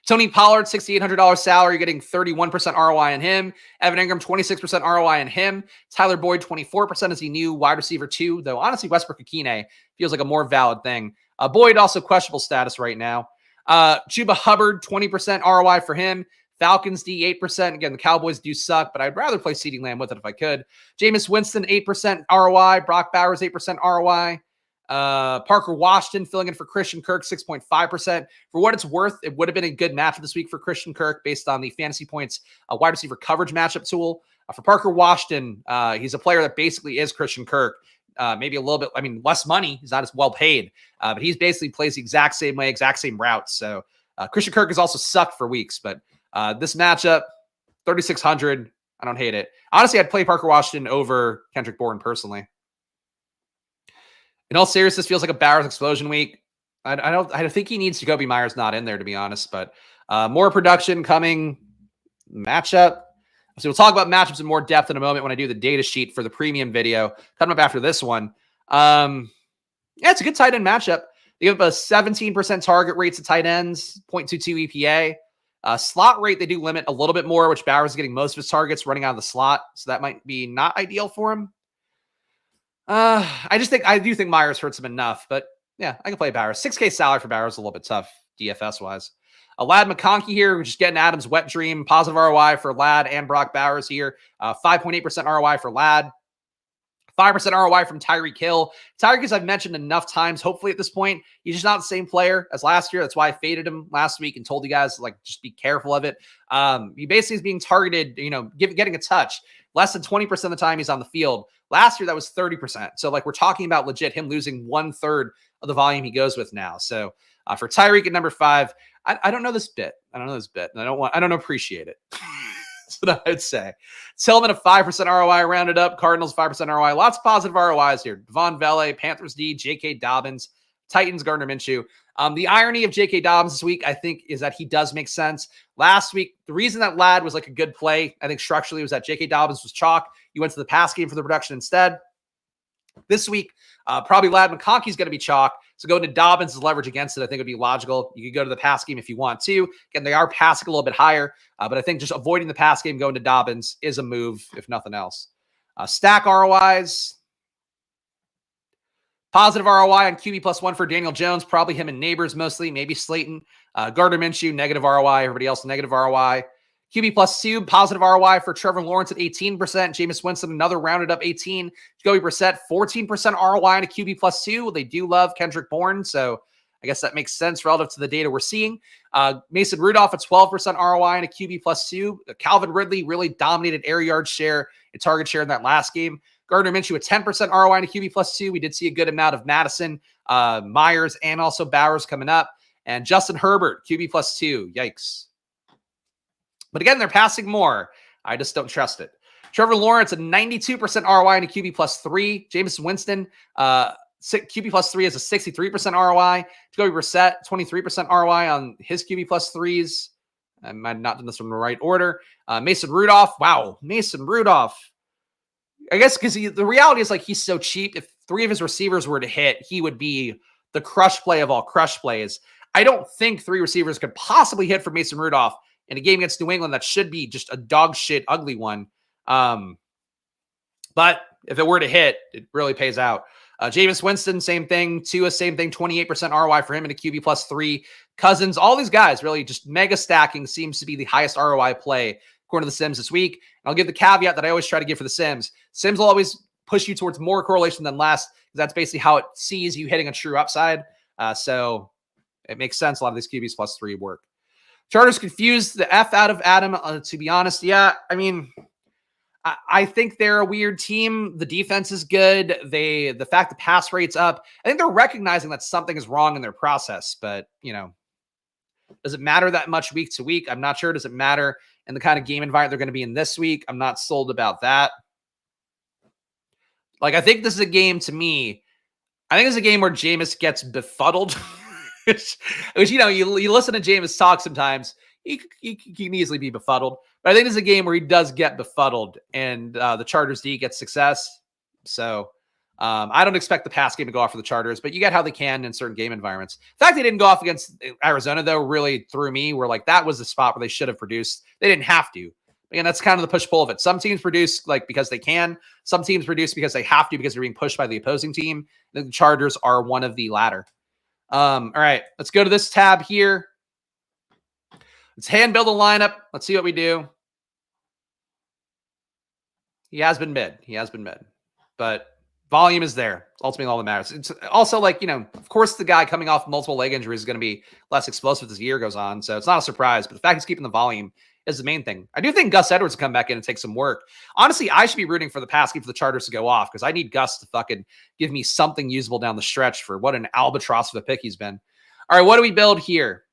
Tony Pollard, $6,800 salary, getting 31% ROI on him. Evan Ingram, 26% ROI on him. Tyler Boyd, 24% as he new wide receiver 2, though honestly, Westbrook-Akine feels like a more valid thing. Boyd also questionable status right now. Chuba Hubbard, 20% ROI for him. Falcons D, 8%. Again, the Cowboys do suck, but I'd rather play CeeDee Lamb with it if I could. Jameis Winston, 8% ROI. Brock Bowers, 8% ROI. Parker Washington filling in for Christian Kirk, 6.5%. For what it's worth, it would have been a good matchup this week for Christian Kirk based on the fantasy points wide receiver coverage matchup tool. For Parker Washington, he's a player that basically is Christian Kirk. Maybe a little bit, less money. He's not as well paid, but he's basically plays the exact same way, exact same routes. So Christian Kirk has also sucked for weeks, but this matchup, 3,600, I don't hate it. Honestly, I'd play Parker Washington over Kendrick Bourne personally. In all seriousness, feels like a Bowers explosion week. I think he needs Jacoby Myers not in there, to be honest, but more production coming matchup. So we'll talk about matchups in more depth in a moment when I do the data sheet for the premium video coming up after this one. Yeah, it's a good tight end matchup. They give up a 17% target rates at tight ends, 0.22 EPA. Slot rate, they do limit a little bit more, which Bowers is getting most of his targets running out of the slot. So that might be not ideal for him. I do think Myers hurts him enough, but yeah, I can play Bowers. 6K salary for Bowers is a little bit tough DFS wise. Lad McConkey here, we're just getting Adam's wet dream. Positive ROI for Lad and Brock Bowers here. 5.8% ROI for Lad. 5% ROI from Tyreek Hill. Tyreek, as I've mentioned enough times, hopefully at this point, he's just not the same player as last year. That's why I faded him last week and told you guys, just be careful of it. He basically is being targeted, getting a touch. Less than 20% of the time he's on the field. Last year, that was 30%. So, we're talking about legit him losing 1/3 of the volume he goes with now. So, for Tyreek at number 5, I don't know this bit. And I don't appreciate it. That's what I'd say. Tillman a 5% ROI rounded up. Cardinals 5% ROI. Lots of positive ROIs here. Devon Vele, Panthers D, J.K. Dobbins, Titans, Gardner Minshew. The irony of J.K. Dobbins this week, I think, is that he does make sense. Last week, the reason that Lad was a good play, I think structurally, was that J.K. Dobbins was chalk. You went to the pass game for the production instead. This week, probably Lad McConkey's going to be chalk. So going to Dobbins' leverage against it, I think would be logical. You could go to the pass game if you want to. Again, they are passing a little bit higher, but I think just avoiding the pass game going to Dobbins is a move, if nothing else. Stack ROIs. Positive ROI on QB +1 for Daniel Jones, probably him and Neighbors mostly, maybe Slayton. Gardner Minshew, negative ROI. Everybody else, negative ROI. QB +2, positive ROI for Trevor Lawrence at 18%. Jameis Winston, another rounded up 18. Jacoby Brissett, 14% ROI on a QB +2. They do love Kendrick Bourne, so I guess that makes sense relative to the data we're seeing. Mason Rudolph at 12% ROI on a QB +2. Calvin Ridley really dominated air yard share and target share in that last game. Gardner Minshew at 10% ROI on a QB +2. We did see a good amount of Madison, Myers, and also Bowers coming up. And Justin Herbert, QB +2. Yikes. But again, they're passing more. I just don't trust it. Trevor Lawrence, a 92% ROI on a QB +3. Jameis Winston, QB +3 is a 63% ROI. Jacoby Brissett, 23% ROI on his QB +3s. I might have not done this from the right order. Mason Rudolph. Wow, Mason Rudolph. I guess because the reality is he's so cheap. If 3 of his receivers were to hit, he would be the crush play of all crush plays. I don't think 3 receivers could possibly hit for Mason Rudolph in a game against New England that should be just a dog shit ugly one. But if it were to hit, it really pays out. Jameis Winston, same thing. Tua, same thing. 28% ROI for him in a QB +3. Cousins, all these guys really just mega stacking seems to be the highest ROI play according to the Sims this week. And I'll give the caveat that I always try to give for the Sims. Sims will always push you towards more correlation than less, because that's basically how it sees you hitting a true upside. So it makes sense. A lot of these QBs +3 work. Chargers confused the F out of Adam, to be honest. Yeah, I think they're a weird team. The defense is good. The fact the pass rate's up, I think they're recognizing that something is wrong in their process, but Does it matter that much week to week? I'm not sure. Does it matter in the kind of game environment they're going to be in this week? I'm not sold about that. Like, I think this is a game to me. I think it's a game where Jameis gets befuddled. which, you listen to Jameis talk sometimes. He can easily be befuddled. But I think it's a game where he does get befuddled and the Chargers D gets success. So I don't expect the pass game to go off for the Chargers, but you get how they can in certain game environments. The fact they didn't go off against Arizona, though, really threw me. Where like that was the spot where they should have produced. They didn't have to. Again, that's kind of the push-pull of it. Some teams produce like because they can. Some teams produce because they have to because they're being pushed by the opposing team. The Chargers are one of the latter. All right, let's go to this tab here. Let's hand build a lineup. Let's see what we do. He has been mid. But volume is there. It's ultimately all that matters. It's also like, of course, the guy coming off multiple leg injuries is going to be less explosive as the year goes on. So it's not a surprise. But the fact he's keeping the volume is the main thing. I do think Gus Edwards will come back in and take some work. Honestly, I should be rooting for the pass game for the Chargers to go off because I need Gus to fucking give me something usable down the stretch for what an albatross of a pick he's been. All right, what do we build here?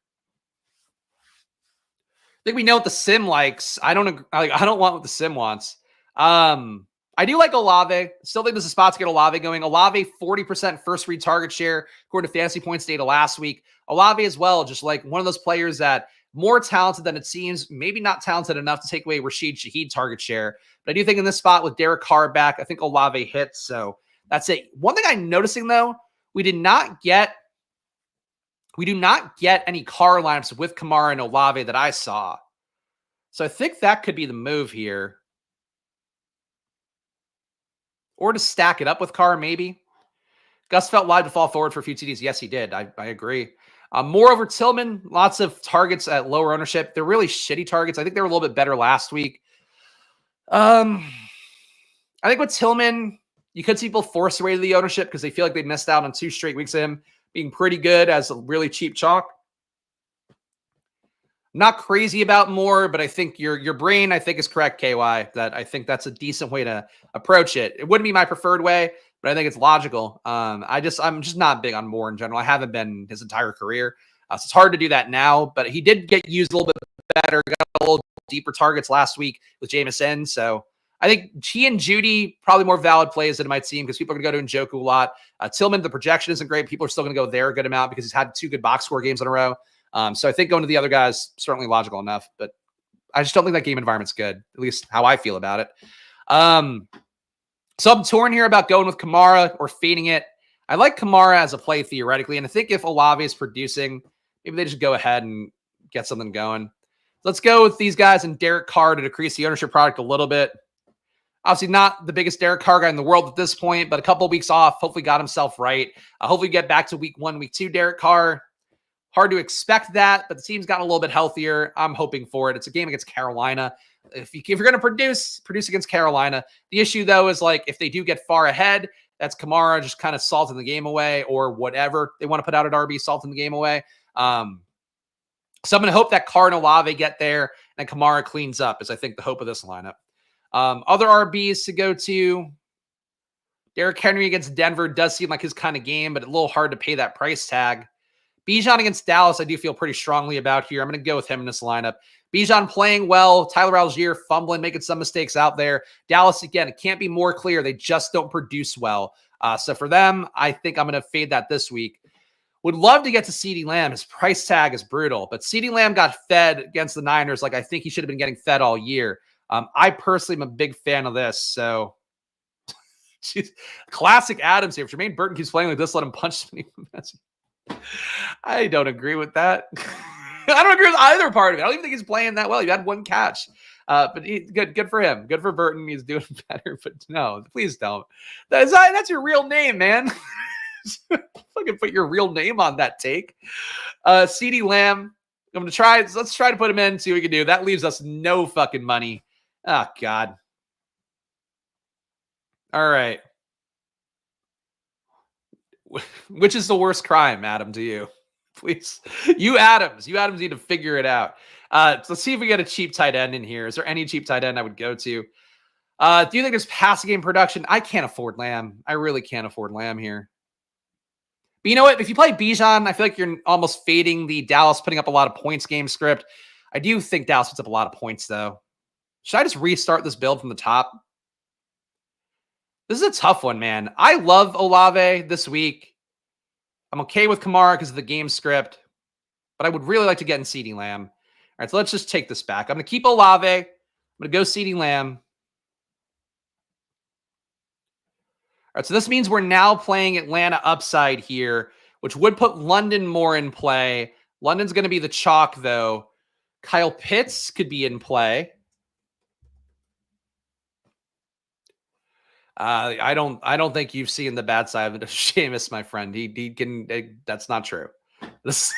I think we know what the sim likes. I don't want what the sim wants. I do like Olave. Still think there's a spot to get Olave going. Olave, 40% first read target share, according to Fantasy Points data last week. Olave as well, just like one of those players that more talented than it seems, maybe not talented enough to take away Rashid Shaheed target share. But I do think in this spot with Derek Carr back, I think Olave hits. So that's it. One thing I'm noticing though, we do not get any Carr lineups with Kamara and Olave that I saw. So I think that could be the move here. Or to stack it up with Carr, maybe. Gus felt live to fall forward for a few TDs. Yes, he did. I agree. More over Tillman. Lots of targets at lower ownership. They're really shitty targets. I think they were a little bit better last week. I think with Tillman, you could see people force away the ownership because they feel like they missed out on 2 straight weeks of him being pretty good as a really cheap chalk. Not crazy about more, but I think your brain, I think, is correct, KY, that I think that's a decent way to approach it. It wouldn't be my preferred way, but I think it's logical. I'm just not big on Moore in general. I haven't been his entire career. So it's hard to do that now, but he did get used a little bit better, got a little deeper targets last week with Jameson. So I think he and Judy, probably more valid plays than it might seem because people are going to go to Njoku a lot. Tillman, the projection isn't great. People are still going to go there a good amount because he's had 2 good box score games in a row. So I think going to the other guys, certainly logical enough, but I just don't think that game environment's good, at least how I feel about it. So I'm torn here about going with Kamara or fading it. I like Kamara as a play theoretically, and I think if Olave is producing, maybe they just go ahead and get something going. Let's go with these guys and Derek Carr to decrease the ownership product a little bit. Obviously not the biggest Derek Carr guy in the world at this point, but a couple of weeks off, hopefully got himself right. Hopefully get back to week 1, week 2 Derek Carr. Hard to expect that, but the team's gotten a little bit healthier. I'm hoping for it. It's a game against Carolina. If you're going to produce against Carolina. The issue, though, is like if they do get far ahead, that's Kamara just kind of salting the game away or whatever they want to put out at RB, salting the game away. So I'm going to hope that Carr and Olave get there and Kamara cleans up is, I think, the hope of this lineup. Other RBs to go to. Derrick Henry against Denver does seem like his kind of game, but a little hard to pay that price tag. Bijan against Dallas, I do feel pretty strongly about here. I'm going to go with him in this lineup. Bijan playing well. Tyler Algier fumbling, making some mistakes out there. Dallas, again, it can't be more clear. They just don't produce well. So for them, I think I'm going to fade that this week. Would love to get to CeeDee Lamb. His price tag is brutal, but CeeDee Lamb got fed against the Niners like I think he should have been getting fed all year. I personally am a big fan of this. So classic Adams here. If Jermaine Burton keeps playing like this, let him punch me. I don't agree with that. I don't agree with either part of it. I don't even think he's playing that well. He had 1 catch. But good for him. Good for Burton. He's doing better. But no, please don't. That's your real name, man. Fucking put your real name on that take. CeeDee Lamb. I'm going to try. Let's try to put him in, see what we can do. That leaves us no fucking money. Oh, God. All right. Which is the worst crime, Adam, to you? Please. You Adams need to figure it out. Let's see if we get a cheap tight end in here. Is there any cheap tight end I would go to? Do you think there's passing game production? I can't afford Lamb. I really can't afford Lamb here. But you know what? If you play Bijan, I feel like you're almost fading the Dallas putting up a lot of points game script. I do think Dallas puts up a lot of points, though. Should I just restart this build from the top? This is a tough one, man. I love Olave this week. I'm okay with Kamara because of the game script, but I would really like to get in CeeDee Lamb. All right, so let's just take this back. I'm going to keep Olave. I'm going to go CeeDee Lamb. All right, so this means we're now playing Atlanta upside here, which would put London more in play. London's going to be the chalk, though. Kyle Pitts could be in play. I don't think you've seen the bad side of Seamus, my friend. He can. That's not true. That's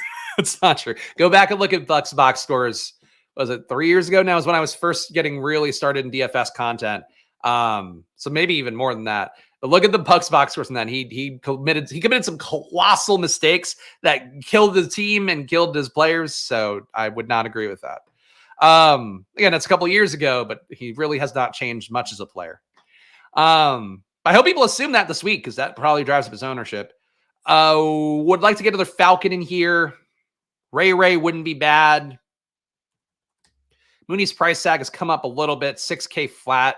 not true. Go back and look at Bucks box scores. Was it 3 years ago now? Is when I was first getting really started in DFS content. So maybe even more than that. But look at the Bucks box scores, and then he committed some colossal mistakes that killed the team and killed his players. So I would not agree with that. Again, that's a couple years ago, but he really has not changed much as a player. I hope people assume that this week because that probably drives up his ownership. Would like to get another Falcon in here. Ray wouldn't be bad. Mooney's price tag has come up a little bit, 6K flat.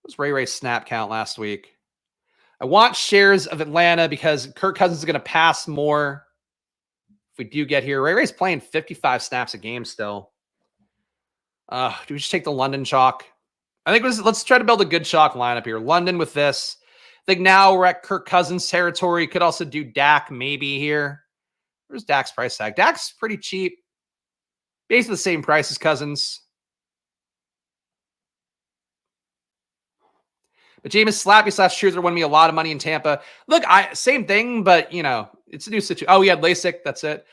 What was Ray's snap count last week? I want shares of Atlanta because Kirk Cousins is going to pass more. If we do get here, Ray's playing 55 snaps a game still. Do we just take the London chalk? I think let's try to build a good chalk lineup here. London with this. I think now we're at Kirk Cousins territory. Could also do Dak maybe here. Where's Dak's price tag? Dak's pretty cheap. Basically the same price as Cousins. But Jameis Slappy/Truther won me a lot of money in Tampa. Look, same thing, but it's a new situation. Oh, he had LASIK. That's it.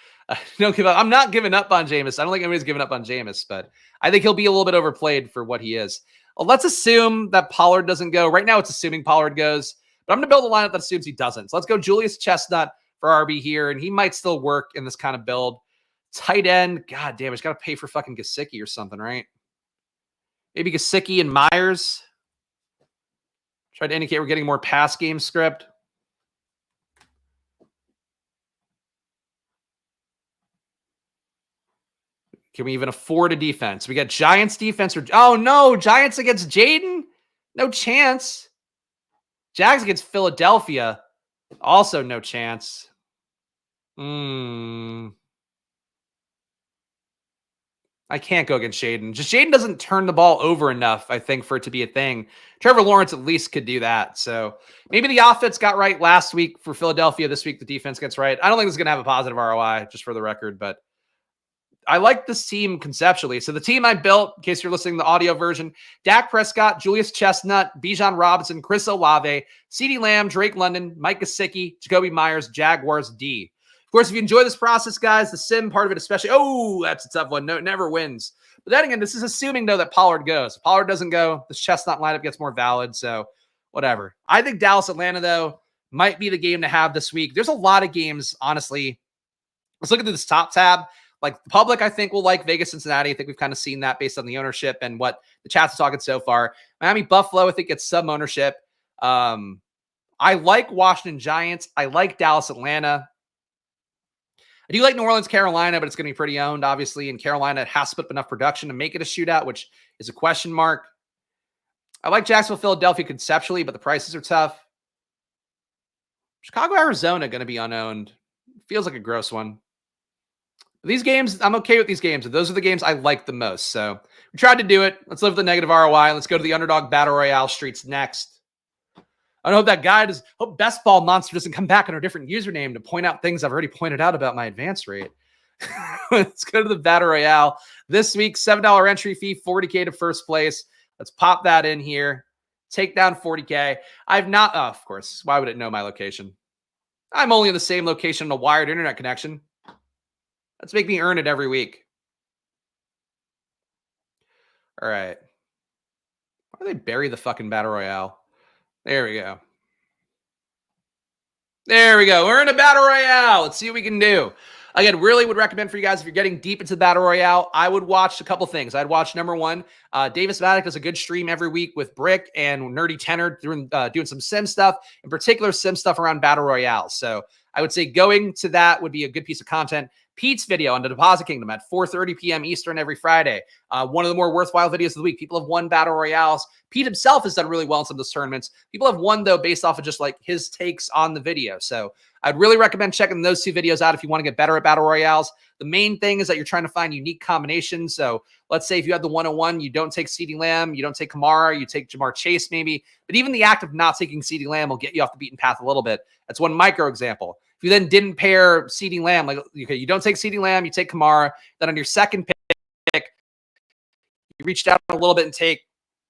Don't give up. I'm not giving up on Jameis. I don't think anybody's giving up on Jameis, but I think he'll be a little bit overplayed for what he is. Well, let's assume that Pollard doesn't go. Right now, it's assuming Pollard goes, but I'm going to build a lineup that assumes he doesn't. So let's go Julius Chestnut for RB here, and he might still work in this kind of build. Tight end, god damn, I just got to pay for fucking Gesicki or something, right? Maybe Gesicki and Myers. Try to indicate we're getting more pass game script. Can we even afford a defense? We got Giants defense. Oh, no. Giants against Jaden? No chance. Jags against Philadelphia. Also no chance. I can't go against Jaden. Just Jaden doesn't turn the ball over enough, I think, for it to be a thing. Trevor Lawrence at least could do that. So maybe the offense got right last week for Philadelphia. This week the defense gets right. I don't think it's going to have a positive ROI, just for the record, but I like this team conceptually. So the team I built, in case you're listening to the audio version, Dak Prescott, Julius Chestnut, Bijan Robinson, Chris Olave, CeeDee Lamb, Drake London, Mike Gesicki, Jacoby Myers, Jaguars D. Of course, if you enjoy this process, guys, the sim part of it especially, that's a tough one. No, it never wins. But then again, this is assuming, though, that Pollard goes. If Pollard doesn't go, this Chestnut lineup gets more valid, so whatever. I think Dallas-Atlanta, though, might be the game to have this week. There's a lot of games, honestly. Let's look at this top tab. Like the public, I think, will like Vegas, Cincinnati. I think we've kind of seen that based on the ownership and what the chat's talking so far. Miami, Buffalo, I think it's some ownership. I like Washington Giants. I like Dallas, Atlanta. I do like New Orleans, Carolina, but it's going to be pretty owned, obviously. And Carolina has to put up enough production to make it a shootout, which is a question mark. I like Jacksonville, Philadelphia conceptually, but the prices are tough. Chicago, Arizona, going to be unowned. Feels like a gross one. These games, I'm okay with these games. Those are the games I like the most. So we tried to do it. Let's live with the negative ROI. Let's go to the Underdog Battle Royale streets next. I hope that guy hope Best Ball Monster doesn't come back on a different username to point out things I've already pointed out about my advance rate. Let's go to the Battle Royale. This week, $7 entry fee, 40K to first place. Let's pop that in here. Take down 40K. Of course, why would it know my location? I'm only in the same location on a wired internet connection. Let's make me earn it every week. All right. Why do they bury the fucking Battle Royale? There we go. There we go. We're in a Battle Royale. Let's see what we can do. Again, really would recommend for you guys, if you're getting deep into the Battle Royale, I would watch a couple things. I'd watch, number one, Davis Maddock does a good stream every week with Brick and Nerdy Tenor doing some sim stuff, in particular sim stuff around Battle Royale. So I would say going to that would be a good piece of content. Pete's video on the Deposit Kingdom at 4:30 p.m. Eastern every Friday. One of the more worthwhile videos of the week. People have won Battle Royales. Pete himself has done really well in some of those tournaments. People have won, though, based off of just like his takes on the video. So I'd really recommend checking those two videos out if you want to get better at Battle Royales. The main thing is that you're trying to find unique combinations. So let's say if you have the 101, you don't take CeeDee Lamb, you don't take Kamara, you take Jamar Chase maybe. But even the act of not taking CeeDee Lamb will get you off the beaten path a little bit. That's one micro example. If you then didn't pair CeeDee Lamb, like, okay, you don't take CeeDee Lamb, you take Kamara. Then on your second pick, you reach down a little bit and take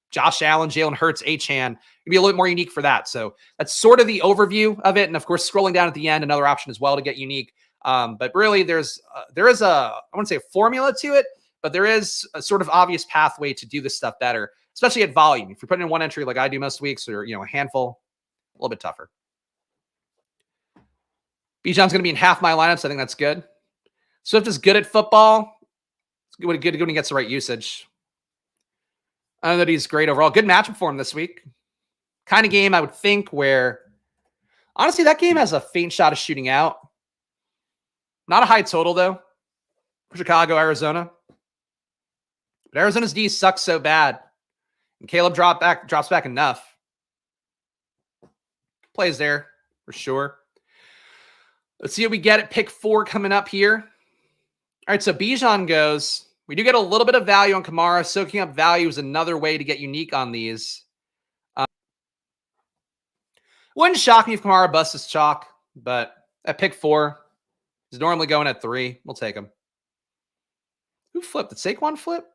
Josh Allen, Jalen Hurts, Achane. It'd be a little bit more unique for that. So that's sort of the overview of it. And of course, scrolling down at the end, another option as well to get unique. But really, there is a, I wouldn't say a formula to it, but there is a sort of obvious pathway to do this stuff better, especially at volume. If you're putting in one entry like I do most weeks, or a handful, a little bit tougher. Bijan's going to be in half my lineups. I think that's good. Swift is good at football. It's good when he gets the right usage. I know that he's great overall. Good matchup for him this week. Kind of game I would think where, honestly, that game has a faint shot of shooting out. Not a high total, though, for Chicago, Arizona. But Arizona's D sucks so bad. And Caleb drops back enough. Plays there, for sure. Let's see what we get at pick 4 coming up here. All right, so Bijan goes. We do get a little bit of value on Kamara. Soaking up value is another way to get unique on these. Wouldn't shock me if Kamara busts his chalk, but at pick 4, he's normally going at 3. We'll take him. Who flipped? Did Saquon flip?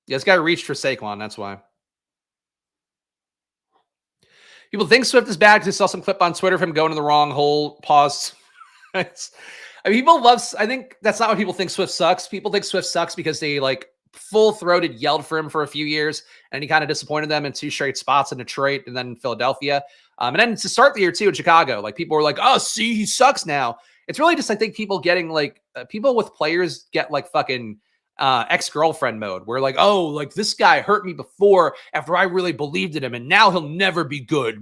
Yeah, this guy reached for Saquon. That's why. People think Swift is bad because they saw some clip on Twitter of him going in the wrong hole. Pause. People love. I think that's not what people think Swift sucks. People think Swift sucks because they like full-throated yelled for him for a few years, and he kind of disappointed them in 2 straight spots in Detroit and then Philadelphia. And then to start the year too in Chicago, like people were like, "Oh, see, he sucks now." It's really just I think people getting like people with players get like fucking ex-girlfriend mode where like, oh, like this guy hurt me before after I really believed in him, and now he'll never be good.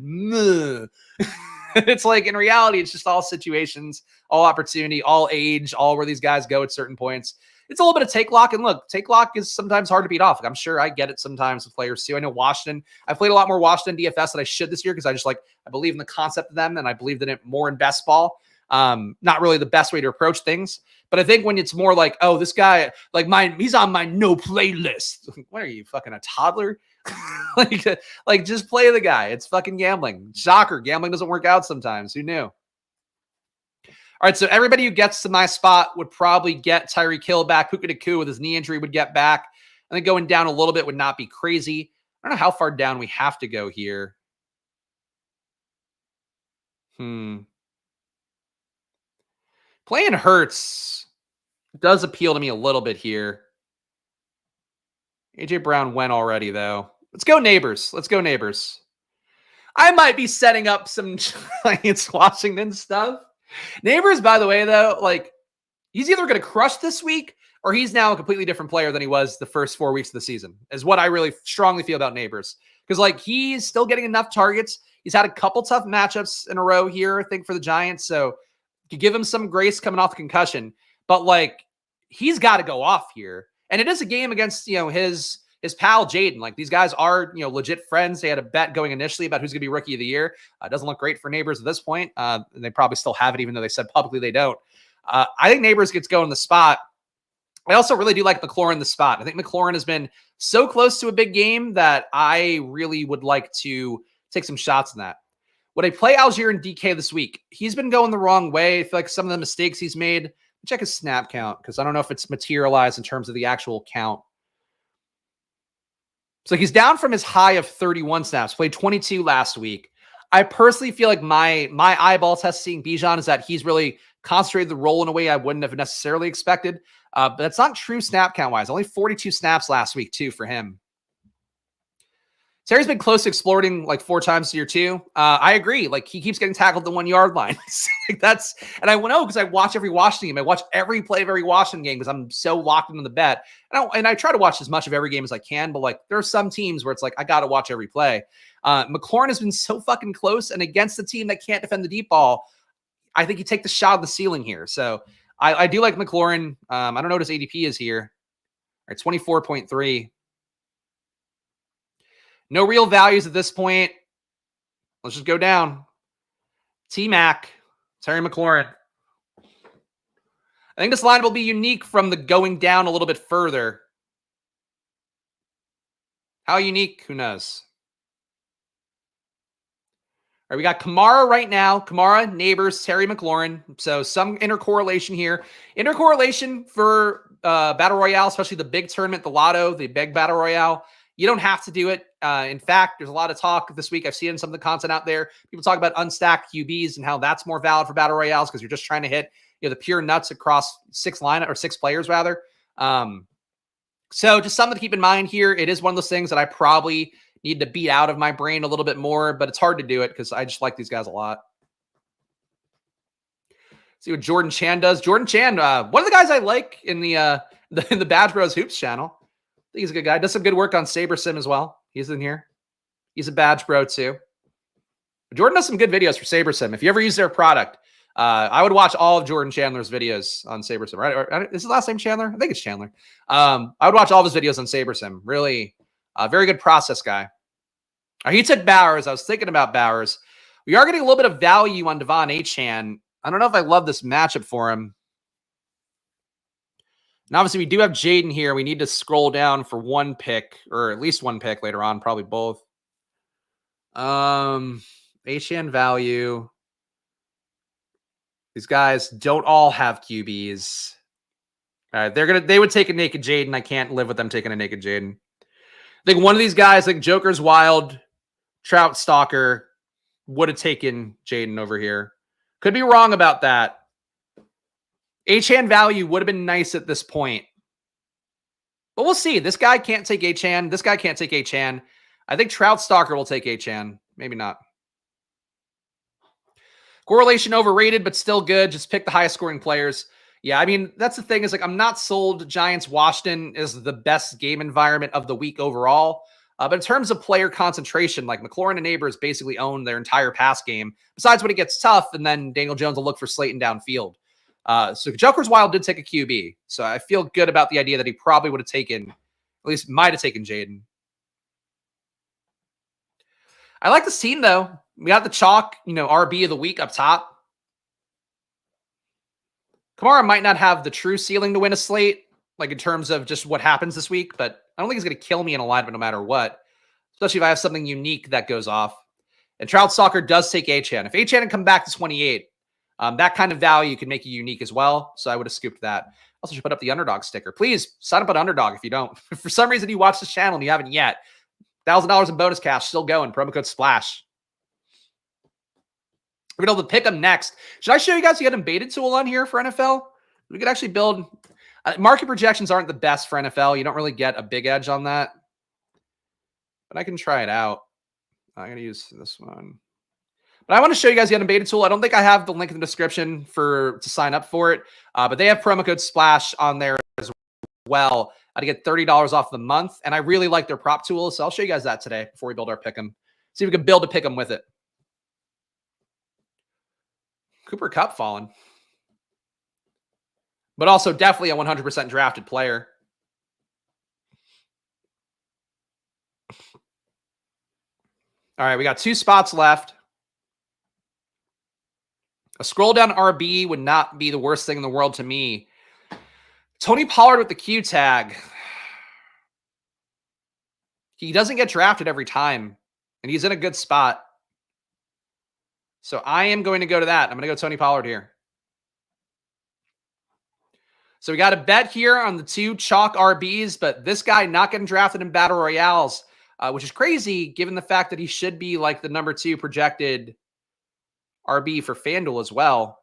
It's like in reality, it's just all situations, all opportunity, all age, all where these guys go at certain points. It's a little bit of take lock. And look, take lock is sometimes hard to beat off. Like, I'm sure I get it sometimes with players too. I know Washington. I've played a lot more Washington DFS than I should this year because I believe in the concept of them and I believed in it more in best ball. Not really the best way to approach things. But I think when it's more like, oh, this guy, like he's on my no play list. What are you, fucking a toddler? like just play the guy. It's fucking gambling. Shocker. Gambling doesn't work out sometimes. Who knew? All right, so everybody who gets to my spot would probably get Tyreek Hill back. Puka Nacua with his knee injury would get back. I think going down a little bit would not be crazy. I don't know how far down we have to go here. Playing Hurts does appeal to me a little bit here. AJ Brown went already, though. Let's go Neighbors. Let's go Neighbors. I might be setting up some Giants Washington stuff. Neighbors, by the way, though, like he's either going to crush this week or he's now a completely different player than he was the first 4 weeks of the season, is what I really strongly feel about Neighbors. Because like he's still getting enough targets. He's had a couple tough matchups in a row here, I think, for the Giants. So you could give him some grace coming off the concussion. But like he's got to go off here. And it is a game against, his pal Jaden. Like these guys are, legit friends. They had a bet going initially about who's going to be rookie of the year. It doesn't look great for Neighbors at this point. And they probably still have it, even though they said publicly they don't. I think Neighbors gets going in the spot. I also really do like McLaurin in the spot. I think McLaurin has been so close to a big game that I really would like to take some shots in that. Would I play Algier and DK this week? He's been going the wrong way. I feel like some of the mistakes he's made. Check his snap count because I don't know if it's materialized in terms of the actual count. So he's down from his high of 31 snaps, played 22 last week. I personally feel like my eyeball test seeing Bijan is that he's really concentrated the role in a way I wouldn't have necessarily expected. But that's not true snap count wise. Only 42 snaps last week too for him. Terry's been close to exploding like 4 times year 2. I agree. Like he keeps getting tackled at the 1 yard line. Like that's, and I know because I watch every Washington game. I watch every play of every Washington game because I'm so locked into the bet. And I try to watch as much of every game as I can. But like there are some teams where it's like I got to watch every play. McLaurin has been so fucking close, and against the team that can't defend the deep ball, I think you take the shot of the ceiling here. So I do like McLaurin. I don't know what his ADP is here. All right, 24.3. No real values at this point. Let's just go down. T-Mac, Terry McLaurin. I think this line will be unique from the going down a little bit further. How unique? Who knows? All right, we got Kamara right now. Kamara, Neighbors, Terry McLaurin. So some intercorrelation here. Intercorrelation for Battle Royale, especially the big tournament, the Lotto, the big Battle Royale. You don't have to do it. In fact, there's a lot of talk this week. I've seen some of the content out there. People talk about unstacked QBs and how that's more valid for Battle Royales because you're just trying to hit the pure nuts across 6 players rather. So just something to keep in mind here. It is one of those things that I probably need to beat out of my brain a little bit more, but it's hard to do it because I just like these guys a lot. See what Jordan Chan does. Jordan Chan, one of the guys I like in the Badge Bros Hoops channel. I think he's a good guy. Does some good work on Saber Sim as well. He's in here. He's a Badge Bro too. Jordan does some good videos for Saber Sim. If you ever use their product, I would watch all of Jordan Chandler's videos on Saber Sim. Right? Is his last name Chandler? I think it's Chandler. I would watch all of his videos on Saber Sim. Really, very good process guy. He took Bowers. I was thinking about Bowers. We are getting a little bit of value on Devon Achane. I don't know if I love this matchup for him. And obviously, we do have Jaden here. We need to scroll down for one pick, or at least one pick later on, probably both. Achane value. These guys don't all have QBs. All right, they would take a naked Jaden. I can't live with them taking a naked Jaden. I think one of these guys, like Joker's Wild, Trout Stalker, would have taken Jaden over here. Could be wrong about that. Achane value would have been nice at this point. But we'll see. This guy can't take Achane. This guy can't take Achane. I think Trout Stalker will take Achane. Maybe not. Correlation overrated, but still good. Just pick the highest scoring players. Yeah, I mean, that's the thing is like I'm not sold Giants Washington is the best game environment of the week overall. But in terms of player concentration, like McLaurin and Neighbors basically own their entire pass game, besides when it gets tough, and then Daniel Jones will look for Slayton downfield. So Joker's Wild did take a QB. So I feel good about the idea that he probably would have taken, at least might have taken Jaden. I like this team, though. We got the chalk, RB of the week up top. Kamara might not have the true ceiling to win a slate, like in terms of just what happens this week, but I don't think he's going to kill me in alignment no matter what, especially if I have something unique that goes off. And Trout Stalker does take Achane. If Achane had come back to 28, that kind of value can make you unique as well. So I would have scooped that. Also should put up the Underdog sticker. Please sign up on Underdog if you don't. If for some reason you watch this channel and you haven't yet, $1,000 in bonus cash still going. Promo code SPLASH. We're going to pick them next. Should I show you guys the item baited tool on here for NFL? We could actually build... market projections aren't the best for NFL. You don't really get a big edge on that. But I can try it out. I'm going to use this one. But I want to show you guys the item baited tool. I don't think I have the link in the description to sign up for it. But they have promo code SPLASH on there as well to get $30 off the month. And I really like their prop tool. So I'll show you guys that today before we build our pick 'em. See if we can build a pick 'em with it. Cooper Kupp fallen. But also definitely a 100% drafted player. All right, we got 2 spots left. A scroll down RB would not be the worst thing in the world to me. Tony Pollard with the Q tag. He doesn't get drafted every time, and he's in a good spot. So I am going to go to that. I'm going to go Tony Pollard here. So we got a bet here on the 2 chalk RBs, but this guy not getting drafted in Battle Royales, which is crazy given the fact that he should be like the number 2 projected RB for FanDuel as well.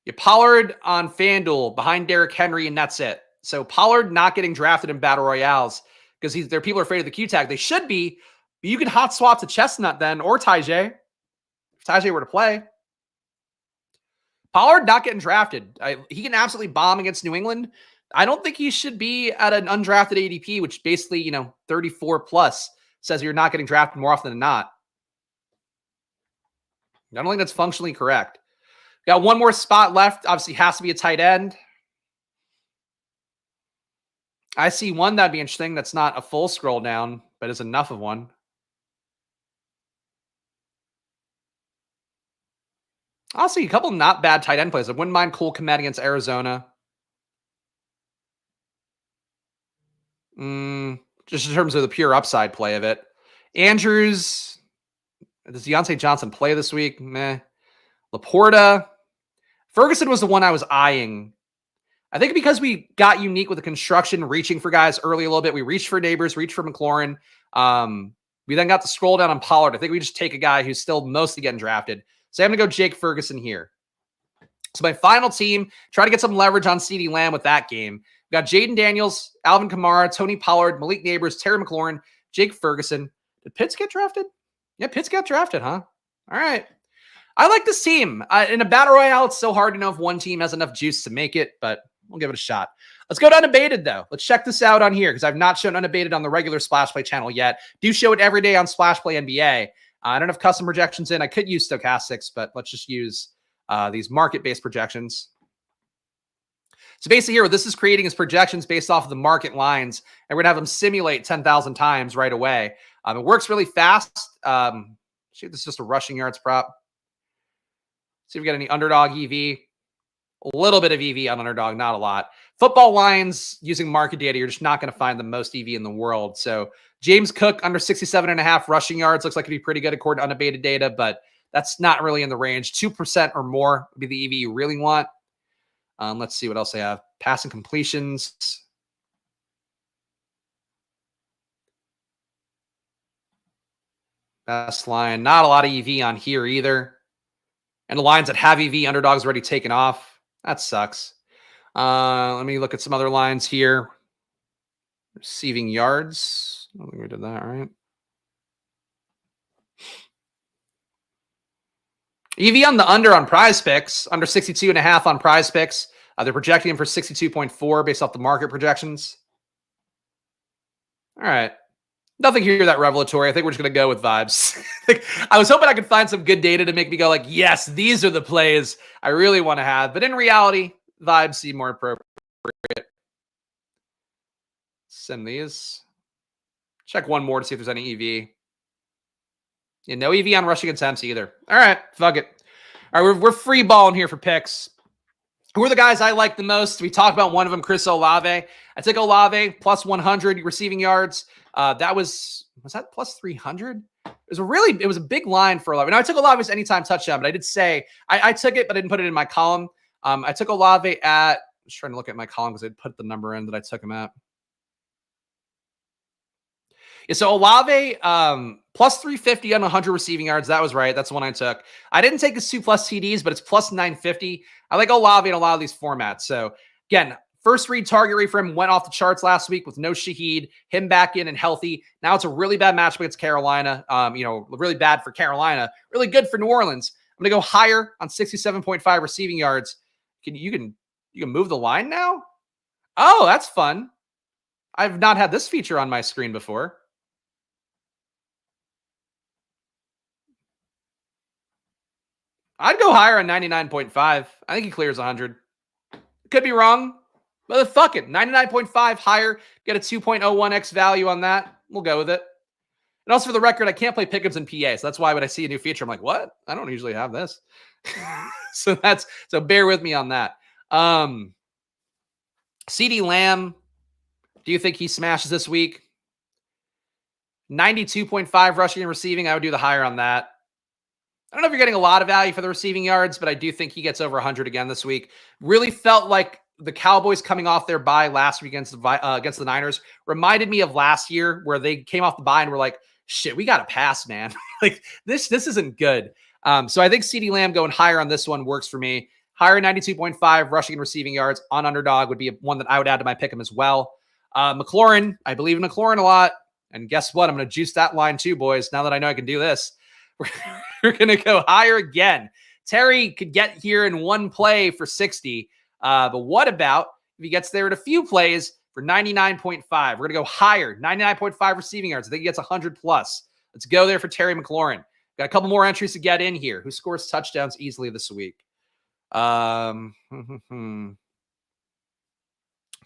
You Pollard on FanDuel behind Derrick Henry, and that's it. So Pollard not getting drafted in Battle Royales because people are afraid of the Q tag. They should be. But you can hot swap to Chestnut then, or Tajay. If Tajay were to play. Pollard not getting drafted. He can absolutely bomb against New England. I don't think he should be at an undrafted ADP, which basically, 34 plus says you're not getting drafted more often than not. I don't think that's functionally correct. Got one more spot left. Obviously, has to be a tight end. I see one that'd be interesting. That's not a full scroll down, but is enough of one. I'll see a couple not bad tight end plays. I wouldn't mind Cole Kmet against Arizona. Just in terms of the pure upside play of it. Andrews. Does Deontay Johnson play this week? Meh. Laporta. Ferguson was the one I was eyeing. I think because we got unique with the construction, reaching for guys early a little bit. We reached for Neighbors, reached for McLaurin. We then got to scroll down on Pollard. I think we just take a guy who's still mostly getting drafted. So I'm going to go Jake Ferguson here. So my final team, try to get some leverage on CeeDee Lamb with that game. We got Jaden Daniels, Alvin Kamara, Tony Pollard, Malik Neighbors, Terry McLaurin, Jake Ferguson. Did Pitts get drafted? Yeah, Pitts got drafted, huh? All right. I like this team. In a battle royale, it's so hard to know if one team has enough juice to make it, but we'll give it a shot. Let's go to unabated, though. Let's check this out on here because I've not shown unabated on the regular Splash Play channel yet. Do show it every day on Splash Play NBA. I don't have custom projections in. I could use stochastics, but let's just use these market-based projections. So basically here, what this is creating is projections based off of the market lines, and we're going to have them simulate 10,000 times right away. It works really fast. Shoot, this is just a rushing yards prop. See if we get any underdog EV. A little bit of EV on underdog, not a lot. Football lines using market data, you're just not going to find the most EV in the world. So James Cook under 67.5 rushing yards looks like it'd be pretty good according to unabated data, but that's not really in the range. 2% or more would be the EV you really want. Let's see what else I have. Passing completions. Best line. Not a lot of EV on here either. And the lines that have EV, underdogs already taken off. That sucks. Let me look at some other lines here. Receiving yards. I don't think we did that, right? EV on the under on Prize Picks, under 62.5 on Prize Picks. They're projecting him for 62.4 based off the market projections. All right. Nothing here that revelatory. I think we're just going to go with vibes. I was hoping I could find some good data to make me go like, yes, these are the plays I really want to have. But in reality, vibes seem more appropriate. Send these. Check one more to see if there's any EV. Yeah, no EV on rushing attempts either. All right, fuck it. All right, we're free balling here for picks. Who are the guys I like the most? We talked about one of them, Chris Olave. I took Olave plus 100 receiving yards. That was that plus 300? It was a big line for Olave. Now I took Olave's anytime touchdown, but I did say I took it, but I didn't put it in my column. I took Olave at. I was trying to look at my column because I put the number in that I took him at. Yeah, so Olave, plus 350 on 100 receiving yards. That was right. That's the one I took. I didn't take his 2+ TDs, but it's plus 950. I like Olave in a lot of these formats. So again, first read target rate for him went off the charts last week with no Shaheed, him back in and healthy. Now it's a really bad matchup against Carolina. Really bad for Carolina, really good for New Orleans. I'm going to go higher on 67.5 receiving yards. You can move the line now? Oh, that's fun. I've not had this feature on my screen before. I'd go higher on 99.5. I think he clears 100. Could be wrong, but fuck it. 99.5 higher. Get a 2.01x value on that. We'll go with it. And also for the record, I can't play pickups in PA. So that's why when I see a new feature, I'm like, what? I don't usually have this. so bear with me on that. CeeDee Lamb. Do you think he smashes this week? 92.5 rushing and receiving. I would do the higher on that. I don't know if you're getting a lot of value for the receiving yards, but I do think he gets over 100 again this week. Really felt like the Cowboys coming off their bye last week against the Niners reminded me of last year where they came off the bye and were like, shit, we got to pass, man. like this isn't good. So I think CeeDee Lamb going higher on this one works for me. Higher 92.5 rushing and receiving yards on underdog would be one that I would add to my pick'em as well. McLaurin, I believe in McLaurin a lot. And guess what? I'm going to juice that line too, boys. Now that I know I can do this, we're going to go higher again. Terry could get here in one play for 60. But what about if he gets there in a few plays for 99.5? We're going to go higher, 99.5 receiving yards. I think he gets 100 plus. Let's go there for Terry McLaurin. Got a couple more entries to get in here. Who scores touchdowns easily this week? I'm trying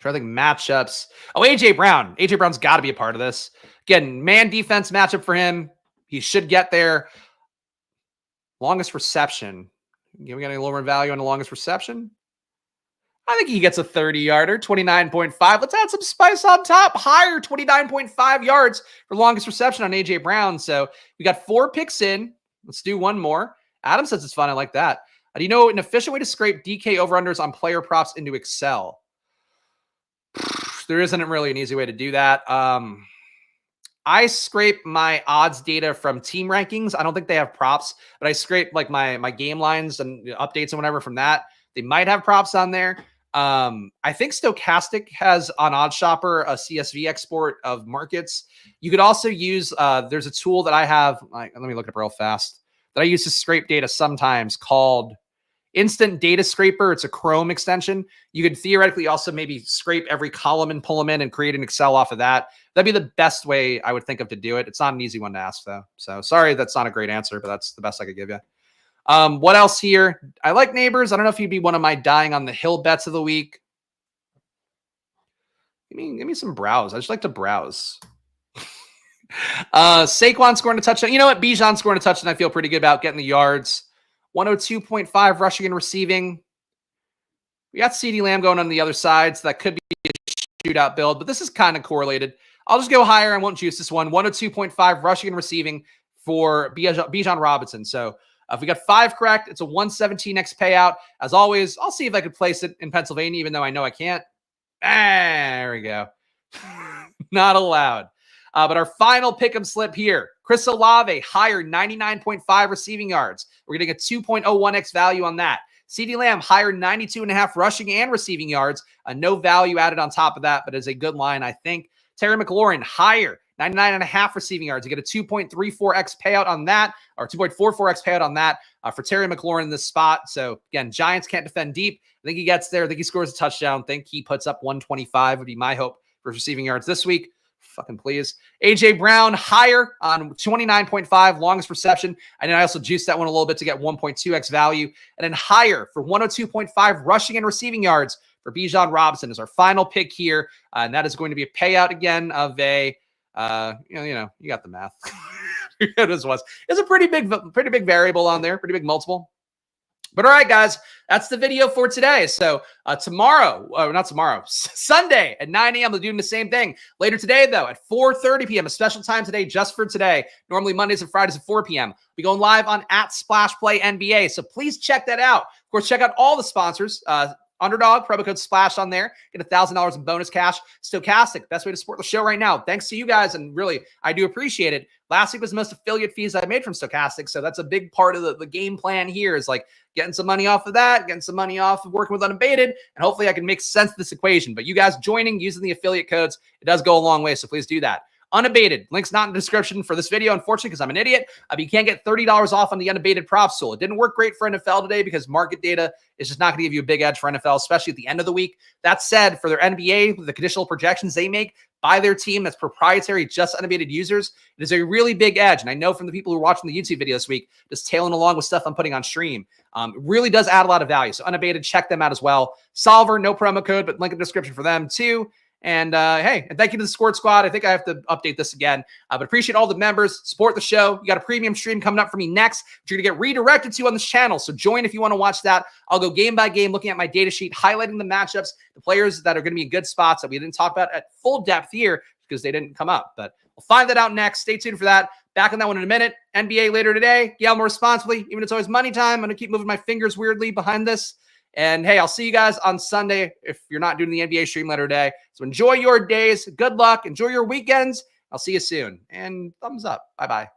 to think matchups. Oh, AJ Brown. AJ Brown's got to be a part of this. Again, man defense matchup for him. He should get there. Longest reception. We got any lower value on the longest reception? I think he gets a 30-yarder, 29.5. Let's add some spice on top. Higher, 29.5 yards for longest reception on A.J. Brown. So we got 4 picks in. Let's do one more. Adam says it's fun. I like that. Do you know an efficient way to scrape DK over-unders on player props into Excel? There isn't really an easy way to do that. I scrape my odds data from team rankings. I don't think they have props, but I scrape like my game lines and updates and whatever from that. They might have props on there. I think Stochastic has on OddsShopper a CSV export of markets. You could also use, there's a tool that I have, let me look it up real fast, that I use to scrape data sometimes called Instant Data Scraper. It's a Chrome extension. You could theoretically also maybe scrape every column and pull them in and create an Excel off of that. That'd be the best way I would think of to do it. It's not an easy one to ask though. So sorry, that's not a great answer, but that's the best I could give you. What else here? I like Neighbors. I don't know if he'd be one of my dying on the hill bets of the week. Give me some browse. I just like to browse. Saquon scoring a touchdown. You know what? Bijan scoring a touchdown. I feel pretty good about getting the yards. 102.5 rushing and receiving. We got CeeDee Lamb going on the other side, so that could be a shootout build, but this is kind of correlated. I'll just go higher. I won't juice this one. 102.5 rushing and receiving for Bijan Robinson. So if we got 5 correct, it's a 117x payout. As always, I'll see if I could place it in Pennsylvania, even though I know I can't. There we go. Not allowed. But our final pick'em slip here. Chris Olave, higher 99.5 receiving yards. We're getting a 2.01x value on that. CeeDee Lamb, higher 92.5 rushing and receiving yards. No value added on top of that, but is a good line, I think. Terry McLaurin, higher 99.5 receiving yards. You get a 2.34x payout on that, or 2.44x payout on that for Terry McLaurin in this spot. So again, Giants can't defend deep. I think he gets there. I think he scores a touchdown. I think he puts up 125 would be my hope for receiving yards this week. Fucking please. AJ Brown, higher on 29.5 longest reception. And then I also juiced that one a little bit to get 1.2x value. And then higher for 102.5 rushing and receiving yards for Bijan Robinson is our final pick here. And that is going to be a payout again of a, you got the math. It was. It's a pretty big variable on there, pretty big multiple. But all right, guys, that's the video for today. So Sunday at 9 a.m. we're doing the same thing. Later today, though, at 4:30 p.m., a special time today just for today. Normally Mondays and Fridays at 4 p.m. We go live on @SplashPlayNBA. So please check that out. Of course, check out all the sponsors. Underdog, promo code SPLASH on there. Get $1,000 in bonus cash. Stochastic, best way to support the show right now. Thanks to you guys, and really, I do appreciate it. Last week was the most affiliate fees I made from Stochastic, so that's a big part of the game plan here is like getting some money off of that, getting some money off of working with Unabated, and hopefully I can make sense of this equation. But you guys joining, using the affiliate codes, it does go a long way, so please do that. Unabated, link's not in the description for this video, unfortunately, because I'm an idiot. But you can't get $30 off on the Unabated props tool. It didn't work great for NFL today because market data is just not going to give you a big edge for NFL, especially at the end of the week. That said, for their NBA, the conditional projections they make by their team that's proprietary, just Unabated users, it is a really big edge. And I know from the people who are watching the YouTube video this week, just tailing along with stuff I'm putting on stream, it really does add a lot of value. So Unabated, check them out as well. Solver, no promo code, but link in the description for them too. And hey, and thank you to the Squirt Squad. I think I have to update this again, but appreciate all the members. Support the show. You got a premium stream coming up for me next, which you're going to get redirected to on this channel. So join if you want to watch that. I'll go game by game, looking at my data sheet, highlighting the matchups, the players that are going to be in good spots that we didn't talk about at full depth here because they didn't come up. But we'll find that out next. Stay tuned for that. Back on that one in a minute. NBA later today. Gamble responsibly. Even though it's always money time, I'm going to keep moving my fingers weirdly behind this. And hey, I'll see you guys on Sunday if you're not doing the NBA stream later today. So enjoy your days. Good luck. Enjoy your weekends. I'll see you soon. And thumbs up. Bye-bye.